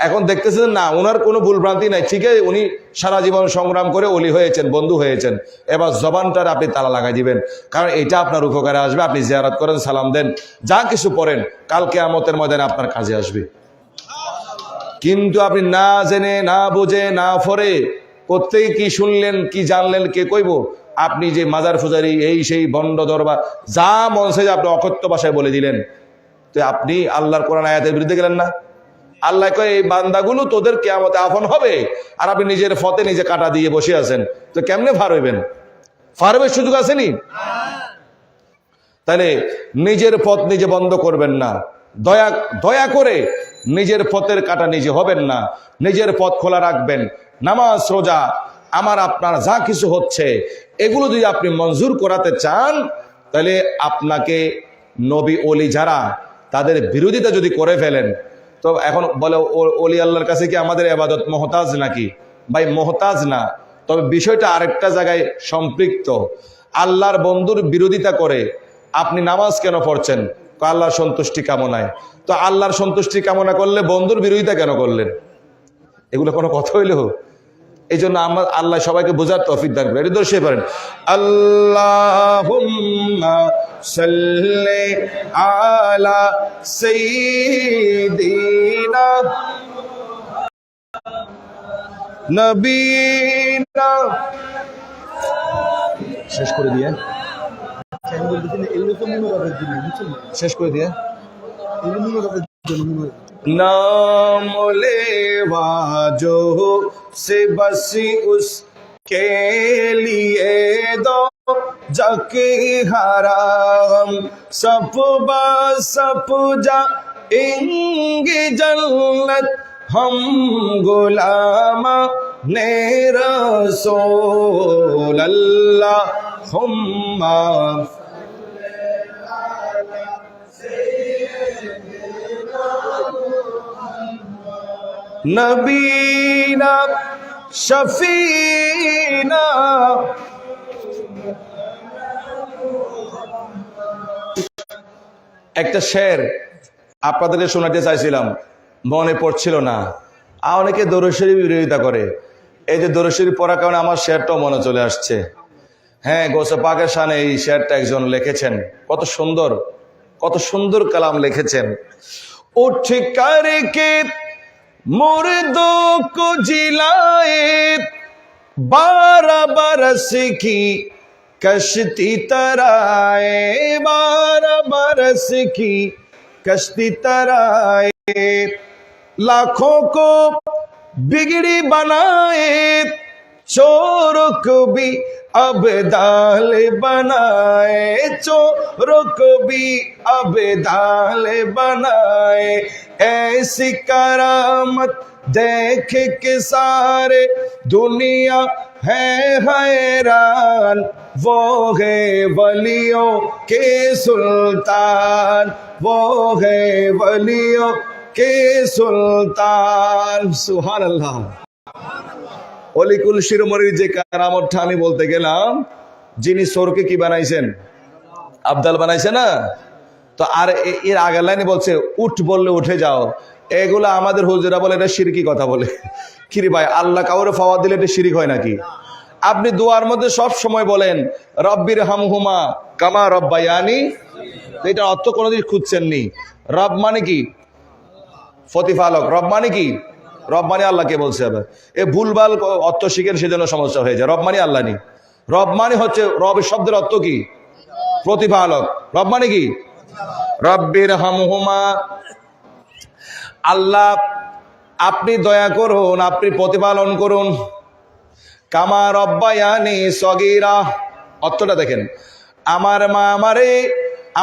এখন দেখতেছেন না ওনার কোনো ভুল ভ্রান্তি নাই, ঠিক আছে, উনি সারা জীবন সংগ্রাম করে ওলি হয়েছেন, বন্ধু হয়েছেন, এবার জবানটার আপনি তালা লাগাই দিবেন, কারণ এটা আপনার উপকারে আসবে। আপনি জিয়ারত করেন, সালাম দেন, যা কিছু পড়েন, কাল কিয়ামতের ময়দানে আপনার কাজে আসবে। কিন্তু আপনি না জেনে, না বুঝে, না পড়ে প্রত্যেকে কি শুনলেন, কি জানলেন, কে কইব? আপনি যে মাজার ফুজারি, এই সেই ভণ্ড দরবার, যা মন চায় আপনি অকথ্য ভাষায় বলে দিলেন, তো আপনি আল্লাহর কোরআন আয়াতের বিরুদ্ধে গেলেন না? আল্লাহ কয় এই বান্দাগুলো তোদের কিয়ামতে আপন হবে, আর আপনি নিজের ফতে নিজে কাটা দিয়ে বসে আছেন, তো কেমনে ফার হইবেন? ফার হইবার সুযোগ আসেনি? তাহলে নিজের পথ নিজে বন্ধ করবেন না, দয়া দয়া করে নিজের পথের কাটা নিজে হবেন না, নিজের পথ খোলা রাখবেন। নামাজ রোজা আমার আপনার যা কিছু হচ্ছে এগুলো যদি আপনি মঞ্জুর করাতে চান, তাহলে আপনাকে নবী ওলি যারা তাদের বিরোধিতা যদি করে ফেলেন, তো এখন বলে ওলি আল্লাহর কাছে কি আমাদের ইবাদত মহতাজ নাকি? ভাই মহতাজ না, তবে বিষয়টা আরেকটা জায়গায় সম্পৃক্ত। আল্লাহর বন্ধুর বিরোধিতা করে আপনি নামাজ কেন পড়ছেন? আল্লাহর সন্তুষ্টি কামনায়। তো আল্লাহর সন্তুষ্টি কামনা করলে বন্ধুর বিরোধিতা কেন করলেন? এগুলো কোনো কথা হইল? এই জন্য আমরা আল্লাহ সবাইকে বোঝার তৌফিক দান করেন। এটা দর্শাই পারেন, আল্লাহুম্মা সাল্লি আলা সাইয়্যিদিনা নবীনা। শেষ করে দিয়ে শেষ করে দিয়ে नाम लेवा जो से बस उसके लिए दो जाके हराम सब सब जा इंगे जन्नत हम गुलामा ने रसूल अल्लाह हुम्मा নবীনা শফিনা। একটা শের আপনাদেরকে শোনাতে চাইছিলাম, মনে পড়ছিল না। অনেকে দরুদ শরীফ বিরোধিতা করে, এই যে দরুদ শরীফ পড়ার কারণে আমার শেরটাও মনে চলে আসছে। হ্যাঁ, গোসে পাকের শানে এই শেরটা একজন লিখেছেন, কত সুন্দর কালাম লিখেছেন। উঠ করকে मुर्दों को जिलाए 12 बरस की कश्ती तराए 12 बरस की कश्ती तराए लाखों को बिगड़ी बनाए चोरों को भी अबदाल बनाए चोरों को भी अबदाल बनाए ऐसी करामत देख के सारे दुनिया है हैरान वो है वलियों के सुल्तान वो है वलियों के सुल्तान। सुभान अल्लाह। অলিকুল শিরোমণির যে কারামতটা আমি বলতে গেলাম, যিনি সোরকে কি বানাইছেন? আবদাল বানাইছে না? তো আর এর আগের লাইনে বলছে উঠ বললে উঠে যাও। এগুলো আমাদের হুজুরা বলে এটা শিরকি কথা বলে। কিরে ভাই, আল্লাহ কাউরে ফাওয়া দিলে এটা শিরিক হয় নাকি? আপনি দোয়ার মধ্যে সব সময় বলেন রব্বির হামহুমা কামা রব্বায়ানি, এটা অর্থ কোনোদিন খুঁজছেননি। রব মানে কি? প্রতিপালক। রব মানে কি? রব মানে আল্লাহকে বলছে। আবার এ ভুলভাল অর্থ শিখেন, সেজন্য সমস্যা হয়ে যায়। রব মানে আল্লাহ নি, রব মানে হচ্ছে, রব শব্দের অর্থ কি? প্রতিপালক। রব মানে কি? রব্বির হামহুমা, আল্লাহ আপনি দয়া করুন, আপনি প্রতিপালন করুন। কামা রব্বায়ানি সগীরা, অর্থটা দেখেন, আমার মা আমারে,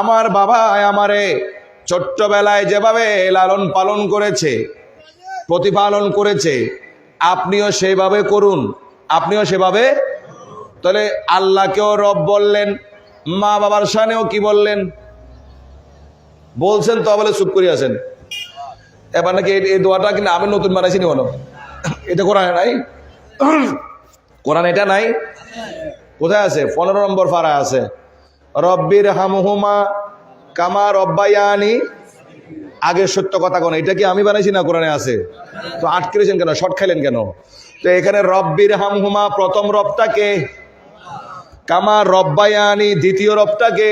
আমার বাবা আমারে ছোট্টবেলায় যেভাবে লালন পালন করেছে, প্রতিপালন করেছে, আপনিও সেভাবে করুন, আপনিও সেভাবে। তাহলে আল্লাহকেও রব বললেন, মা বাবার শানেও কি বললেন? বলছেন তো, বলে চুপ করে আছেন। এবার নাকি এই দোয়াটা কিন্তু আমি নতুন বানাইছি নি, বলো এটা কোরআনে নাই? কোরআন এটা নাই? কোথায় আছে? 15 নম্বর পারা আছে, রব্বির হামহুমা কামা রব্বায়ানি। আগে সত্য কথা কোন, এটা কি আমি বানাইছি না কোরআনে আছে? তো আটকেছেন কেন, শর্ট খাইলেন কেন? তো এখানে রব্বির হামহুমা প্রথম রবটাকে, কামা রব্বায়ানি দ্বিতীয় রবটাকে,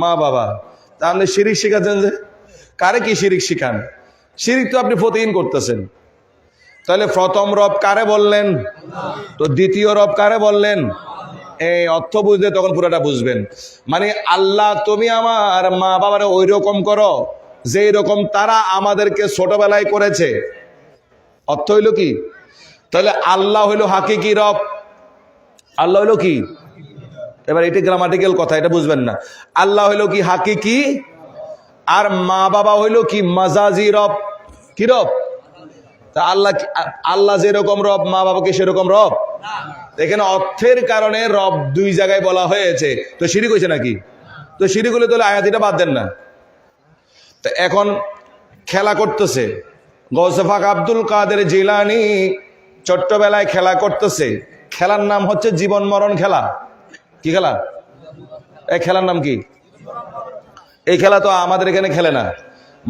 মা বাবা। তাহলে শিরিক শিখাচ্ছেন যে, কারে কি শিরিক শিখান? শিরিক তো আপনি প্রতিদিন করতেছেন। তাহলে প্রথম রব কারে বললেন? তো দ্বিতীয় রব কারে বললেন? এই অর্থ বুঝলে তখন পুরোটা বুঝবেন। মানে আল্লাহ তুমি আমার মা বাবারে ওই রকম করো যে রকম তারা আমাদেরকে ছোটবেলায় করেছে। অর্থ হইল কি? তাহলে আল্লাহ হইল হাকিকি রব। আল্লাহ হইল কি? এবার এটা গ্রামাটিক্যাল কথা, এটা বুঝবেন না। আল্লাহ হইল কি? হাকিকি। আর মা বাবা হইল কি মাজাজি রব। কি রব? তা আল্লাহ যেরকম রব, মা বাবাকে সেরকম রব? এখানে অর্থের কারণে রব দুই জায়গায় বলা হয়েছে, তো শিরিক হয়েছে নাকি? তো শিরিক হলে তাহলে আয়াতিটা বাদ দেন না। তো এখন খেলা করতেছে গৌসে পাক আব্দুল কাদের জিলানী, ছোট্টবেলায় খেলা করতেছে। খেলার নাম হচ্ছে জীবন মরণ খেলা। কি খেলা? এই খেলার নাম কি? এই খেলা তো আমাদের এখানে খেলে না।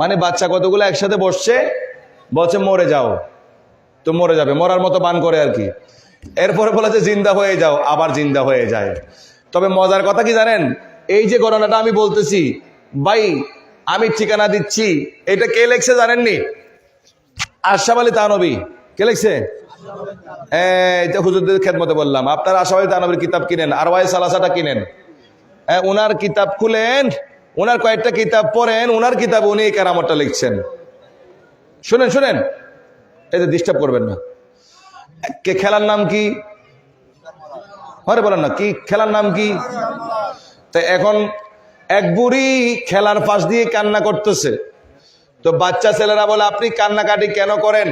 মানে বাচ্চা কতগুলো একসাথে বলছে মরে যাও, তো মরে যাবে, মরার মতো বান করে আর কি। এরপরে বলেছে জিন্দা হয়ে যাও, আবার জিন্দা হয়ে যায়। তবে মজার কথা কি জানেন? এই যে ঘটনাটা আমি বলতেছি ভাই, আমি ঠিকানা দিচ্ছি, এটা কে লেখছে জানেননি? আশরাফ আলী থানভী। কে লিখছে? এটা হুজুরদের খেদমতে বললাম, আপনারা আশরাফ আলী থানভীর কিতাব কিনেন, আর ওয়াই সালাসাটা কিনেন। ওনার কিতাব খুলেন, ওনার কয়েকটা কিতাব পড়েন, ওনার কিতাব উনি এই কেরামতটা লিখছেন। শুনেন, এতে ডিস্টার্ব করবেন না। খেলার নাম কি? আরে বলেন না, কি খেলার নাম কি? তো এখন এক বুড়ি খেলার পাশ দিয়ে কান্না করতেছে। তো বাচ্চা ছেলেরা বলে, আপনি কান্নাকাটি কেন করেন?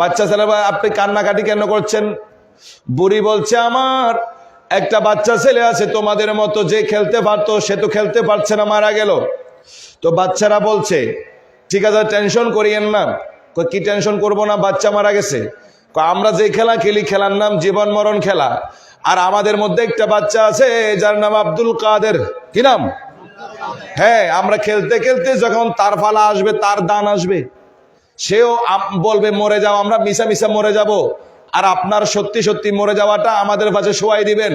বাচ্চা ছেলেরা, আপনি কান্নাকাটি কেন করছেন? বুড়ি বলছে, আমার একটা বাচ্চা ছেলে আছে তোমাদের মতো, যে খেলতে পারতো সে তো খেলতে পারছে না, মারা গেল। তো বাচ্চারা বলছে, ঠিক আছে টেনশন করিয়েন না। কি টেনশন করবো না, বাচ্চা মারা গেছে? আমরা যে খেলা খেলি, খেলার নাম জীবন মরণ খেলা। আর আমাদের মধ্যে একটা বাচ্চা আছে যার নাম আব্দুল কাদের। কি নাম? হ্যাঁ, আমরা খেলতে খেলতে যখন তার ফালা আসবে, তার দান আসবে, সেও বলবে মরে যাও, আমরা মিশা মিশা মরে যাব। আর আপনার সত্যি সত্যি মরে যাওয়াটা আমাদের কাছে শোয়াই দিবেন।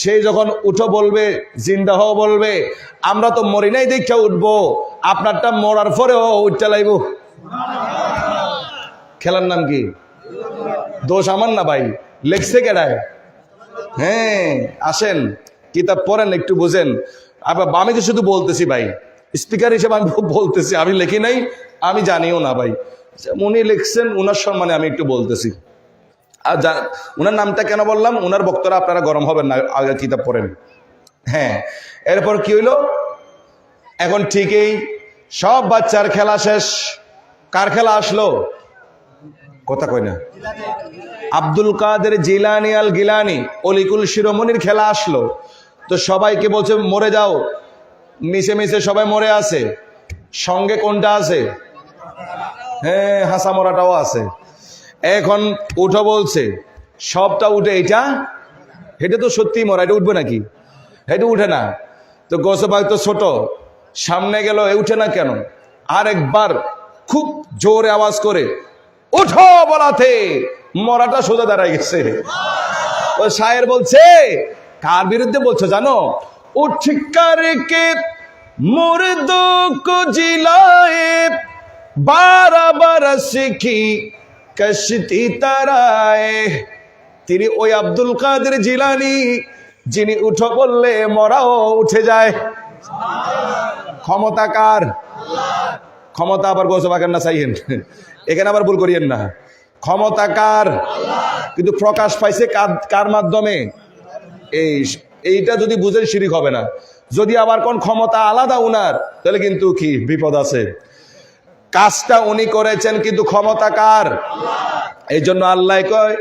সেই যখন উঠো বলবে, জিন্দা হও বলবে, আমরা তো মরি নাই দেখে উঠবো, আপনারটা মরার পরেও উঠতে লাইব। খেলার নাম কি? দোষ আমার না ভাই, লেখছে কেডায়? হ্যাঁ, আসেন কিতাব পড়েন, একটু বুঝেন। আবার আমি তো শুধু বলতেছি ভাই, স্পিকার হিসেবে আমি বলতেছি, আমি লিখি নাই, আমি জানিও না ভাই। উনি লিখছেন, উনার সম্মানে আমি একটু বলতেছি। আর উনার নামটা কেন বললাম, উনার বক্তরা আপনারা গরম হবেন না, আগে কিতাব পড়েন। হ্যাঁ, এরপর কি হইল? এখন ঠিকই সব বাচ্চার খেলা শেষ। কার খেলা আসলো? কথা কই না। আব্দুল কাদের জিলানী আল গিলানী, অলিকুল শিরোমণির খেলা আসলো। তো সবাইকে বলছে মরে যাও, মিশে মিশে সবাই মরে আছে। সঙ্গে কোনটা আছে? হ্যাঁ, হাসা মরাটাও আছে। এখন উঠো বলছে, সবটা উঠে, এটা তো সত্যি মরা, এটা উঠবে নাকি? এটা উঠে না। তো গোসবাগ তো ছোট, সামনে গেল, এ উঠে না কেন? আর একবার খুব জোরে আওয়াজ করে উঠো বলাতে মরাটা সোজা দাঁড়ায় গেছে। তো শায়ের বলছে, কার বিরুদ্ধে বলছো জানো? উঠ করকে মুর্দো কো জিলায়ে বারবার শিখি কশতি তারায়ে। তিনি ওই আব্দুল কাদের জিলানী, যিনি উঠো বললে মরাও উঠে যায়। ক্ষমতা কার? ক্ষমতা আবার গোসবাকের না চাইয়েন, এখানে আবার ভুল করিয়েন না। ক্ষমতা কার? কিন্তু প্রকাশ পাইছে কার মাধ্যমে? এইটা যদি বুঝেন শিরিক হবে না। যদি আবার কোন ক্ষমতা আলাদা উনার, তাহলে কিন্তু কি বিপদ আছে। কাজটা উনি করেছেন, কিন্তু ক্ষমতা কার? এই জন্য আল্লাহ কয়,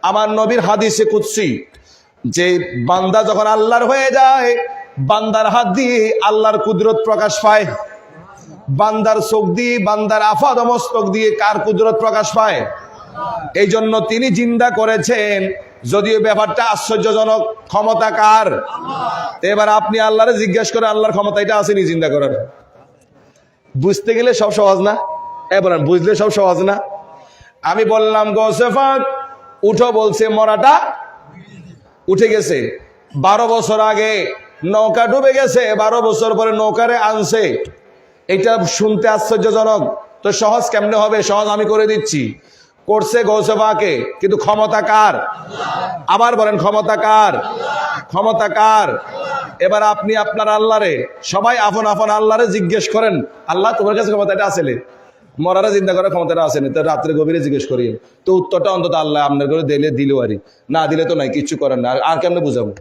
আমার নবীর হাদিসে কুদসি, যে বান্দা যখন আল্লাহর হয়ে যায়, বান্দার হাত দিয়ে আল্লাহর কুদরত প্রকাশ পায়। বান্দার চোখ দিয়ে, বান্দার আফাদ মস্তক দিয়ে কার কুদরত প্রকাশ পায়? এই জন্য তিনি জিন্দা করেছেন, যদিও ব্যাপারটা আশ্চর্যজনক। ক্ষমতা কার? এবার আপনি আল্লাহরে জিজ্ঞাসা করে, আল্লাহর ক্ষমতা এটা আসেনি জিন্দা করার? বুঝতে গেলে সব সহজ না? বলেন, বুঝলে সব সহজ না? আমি বললাম গৌসে পাক উঠো বলছে, মরাটা উঠে গেছে। 12 বছর আগে নৌকা ডুবে গেছে, 12 বছর পরে নৌকারে আনছে। এটা শুনতে আশ্চর্যজনক, তো সহজ কেমনে হবে? সহজ আমি করে দিচ্ছি। করছে গৌসে পাকে, কিন্তু ক্ষমতা কার? আবার বলেন, ক্ষমতা কার? ক্ষমতা কার? এবার আপনি আপনার আল্লাহরে, সবাই আপন আপন আল্লাহরে জিজ্ঞেস করেন, আল্লাহ তোমার কাছে ক্ষমতাটা আসলে? মরারা চিন্তা করে ক্ষমতাটা আসেনি, তো রাত্রে গভীরে জিজ্ঞেস করি, তো উত্তরটা অন্তত আল্লাহ আপনার করে দিলে আরই, না দিলে তো নাই, কিচ্ছু করেন না। আর কেমনে বুঝাবো?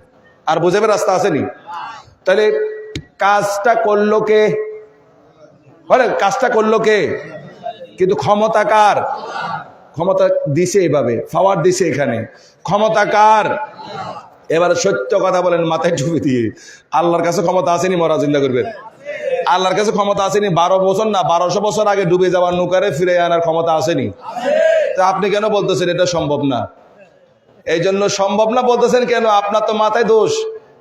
আর বুঝাবে রাস্তা আসেনি? তাহলে কাজটা করলো কে? বলে কাজটা করলো কে? কিন্তু ক্ষমতা কার? ক্ষমতা দিছে এইভাবে, পাওয়ার দিছে এখানে, ক্ষমতা কার? এবার সত্য কথা বলেন মাথায় টুপি দিয়ে, আল্লাহর কাছে ক্ষমতা আসেনি? মরা চিন্তা করবেন, আল্লাহর কাছে ক্ষমতা আসেনি? 12 বছর না 1200 বছর আগে ডুবে যাওয়ার নৌকারে ফিরে আনার ক্ষমতা আসেনি? তা আপনি কেন বলতেছেন এটা সম্ভব না? এই জন্য সম্ভব না বলতেছেন কেন? আপনার তো মাথায় দোষ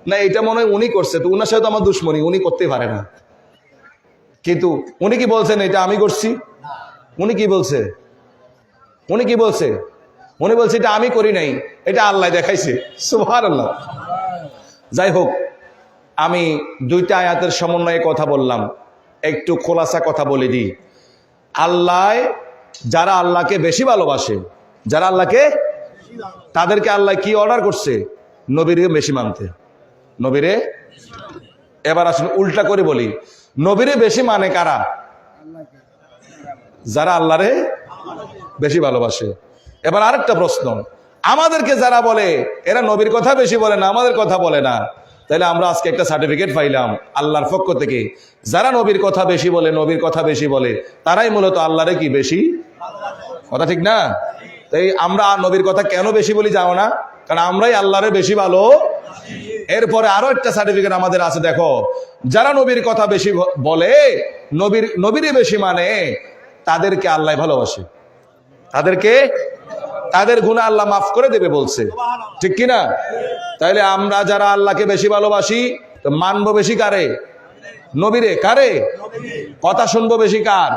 না, এটা মনে হয় উনি করছে, তো উনার সাথে তো আমার দুশ্মনী, উনি করতেই পারে না। কিন্তু উনি কি বলছেন এটা আমি করছি? উনি কি বলছে? উনি কি বলছে? উনি বলছে এটা আমি করি নাই, এটা আল্লাহ দেখাইছে। সুবহানাল্লাহ। যাই হোক, আমি দুইটা আয়াতের সমন্বয়ে কথা বললাম, একটু খোলাসা কথা বলে দিই। আল্লাহ, যারা আল্লাহকে বেশি ভালোবাসে, যারা আল্লাহকে, তাদেরকে আল্লাহ কি অর্ডার করছে? নবীরে বেশি মানতে। নবীরে, এবার আসলে উল্টা করে বলি, নবীরে বেশি মানে কারা? যারা আল্লাহরে বেশি ভালোবাসে। এবার আরেকটা প্রশ্ন, আমাদেরকে যারা বলে এরা নবীর কথা বেশি বলে না, আমাদের কথা বলে না, তাহলে আমরা আজকে একটা সার্টিফিকেট পাইলাম আল্লাহর পক্ষ থেকে, যারা নবীর কথা বেশি বলে, নবীর কথা বেশি বলে, তারাই মূলত আল্লাহরে কি বেশি? কথা ঠিক না? তাই আমরা নবীর কথা কেন বেশি বলি জানো না? কারণ আমরাই আল্লাহরে বেশি ভালো। এরপরে আরো একটা সার্টিফিকেট আমাদের আছে, দেখো, যারা নবীর কথা বেশি বলে, নবীরে বেশি মানে, তাদেরকে আল্লাহ ভালোবাসে, তাদেরকে, তাদের গুনাহ আল্লাহ মাফ করে দেবে বলছে, ঠিক কিনা? তাইলে আমরা যারা আল্লাহকে বেশি ভালোবাসি, তো মানবো বেশি কারে? নবীরে। কারে কথা শুনবো বেশি? কার?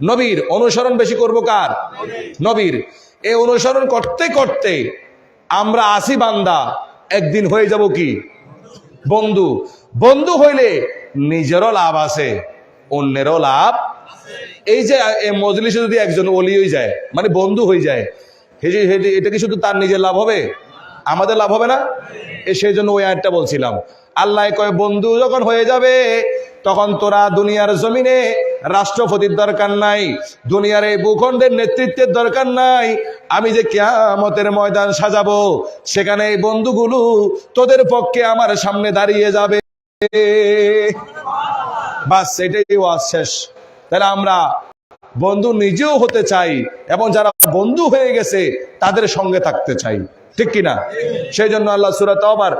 নবীর। অনুসরণ বেশি করবো কার? নবীর। এই অনুসরণ করতে করতে আমরা আসি বান্দা, একদিন হয়ে যাব কি? বন্ধু। বন্ধু হইলে নিজেরও লাভ আছে, অন্যেরও লাভ। এই যে মজলিসে যদি একজন ওলি হয়ে যায়, মানে বন্ধু হয়ে যায়, এটা কি শুধু তার নিজের লাভ হবে? আমাদের লাভ হবে না? সেই জন্য ওই আয়াতটা বলছিলাম। আল্লাহ কয় বন্ধু যখন হয়ে যাবে, তখন তোরা দুনিয়ার জমিনে রাষ্ট্রপতির দরকার নাই, দুনিয়ার এই ভূখণ্ডের নেতৃত্বের দরকার নাই। আমি যে কিয়ামতের ময়দান সাজাবো, সেখানে এই বন্ধুগুলো তোদের পক্ষে আমার সামনে দাঁড়িয়ে যাবে। বাস, এটাই ওয়াজ শেষ। তাহলে আমরা বন্ধু নিজেও হতে চাই, এবং যারা বন্ধু হয়ে গেছে তাদের সঙ্গে থাকতে চাই, ঠিক কিনা? সেই জন্য আল্লাহ সূরা তাওবার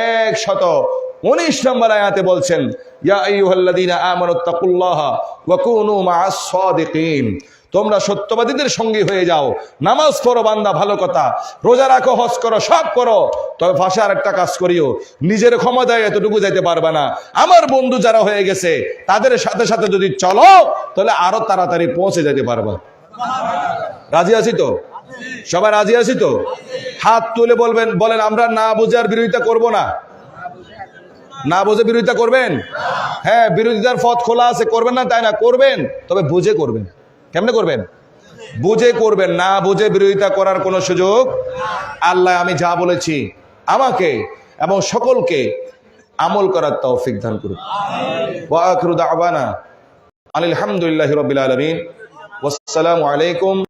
119 নম্বর আয়াতে বলছেন, ইয়া আইয়ুহাল্লাযীনা আমানুত্তাকুল্লাহা ওয়া কুনু মা'আস সাদিকিন। তোমরা সত্যবাদীদের সঙ্গী হয়ে যাও। নামাজ পড়ো বান্দা, ভালো কথা, রোজা রাখো, হজ করো, সব করো, তবে পাশে আরেকটা কাজ করিও, নিজের ক্ষমতায় এতটুকু যাইতে পারবে না, আমার বন্ধু যারা হয়ে গেছে তাদের সাথে সাথে যদি চলো, তাহলে আরো তাড়াতাড়ি পৌঁছে যেতে পারবা। রাজি আছি তো? সবাই রাজি আছি তো? হাত তুলে বলেন আমরা না বুঝে আর বিরোধিতা করব না। না বুঝে বিরোধিতা করবেন? হ্যাঁ, বিরোধিতার পথ খোলা আছে, করবেন না তাই না? করবেন, তবে বুঝে করবেন। কেমনে করবেন? বুঝে করবেন, না বুঝে বিরোধিতা করার কোনো সুযোগ। আল্লাহ আমি যা বলেছি আমাকে এবং সকলকে আমল করার তৌফিক দান করুন। ওয়া আখিরু দাওয়ানা আলহামদুলিল্লাহি রাব্বিল আলামিন। ওয়াসসালামু আলাইকুম।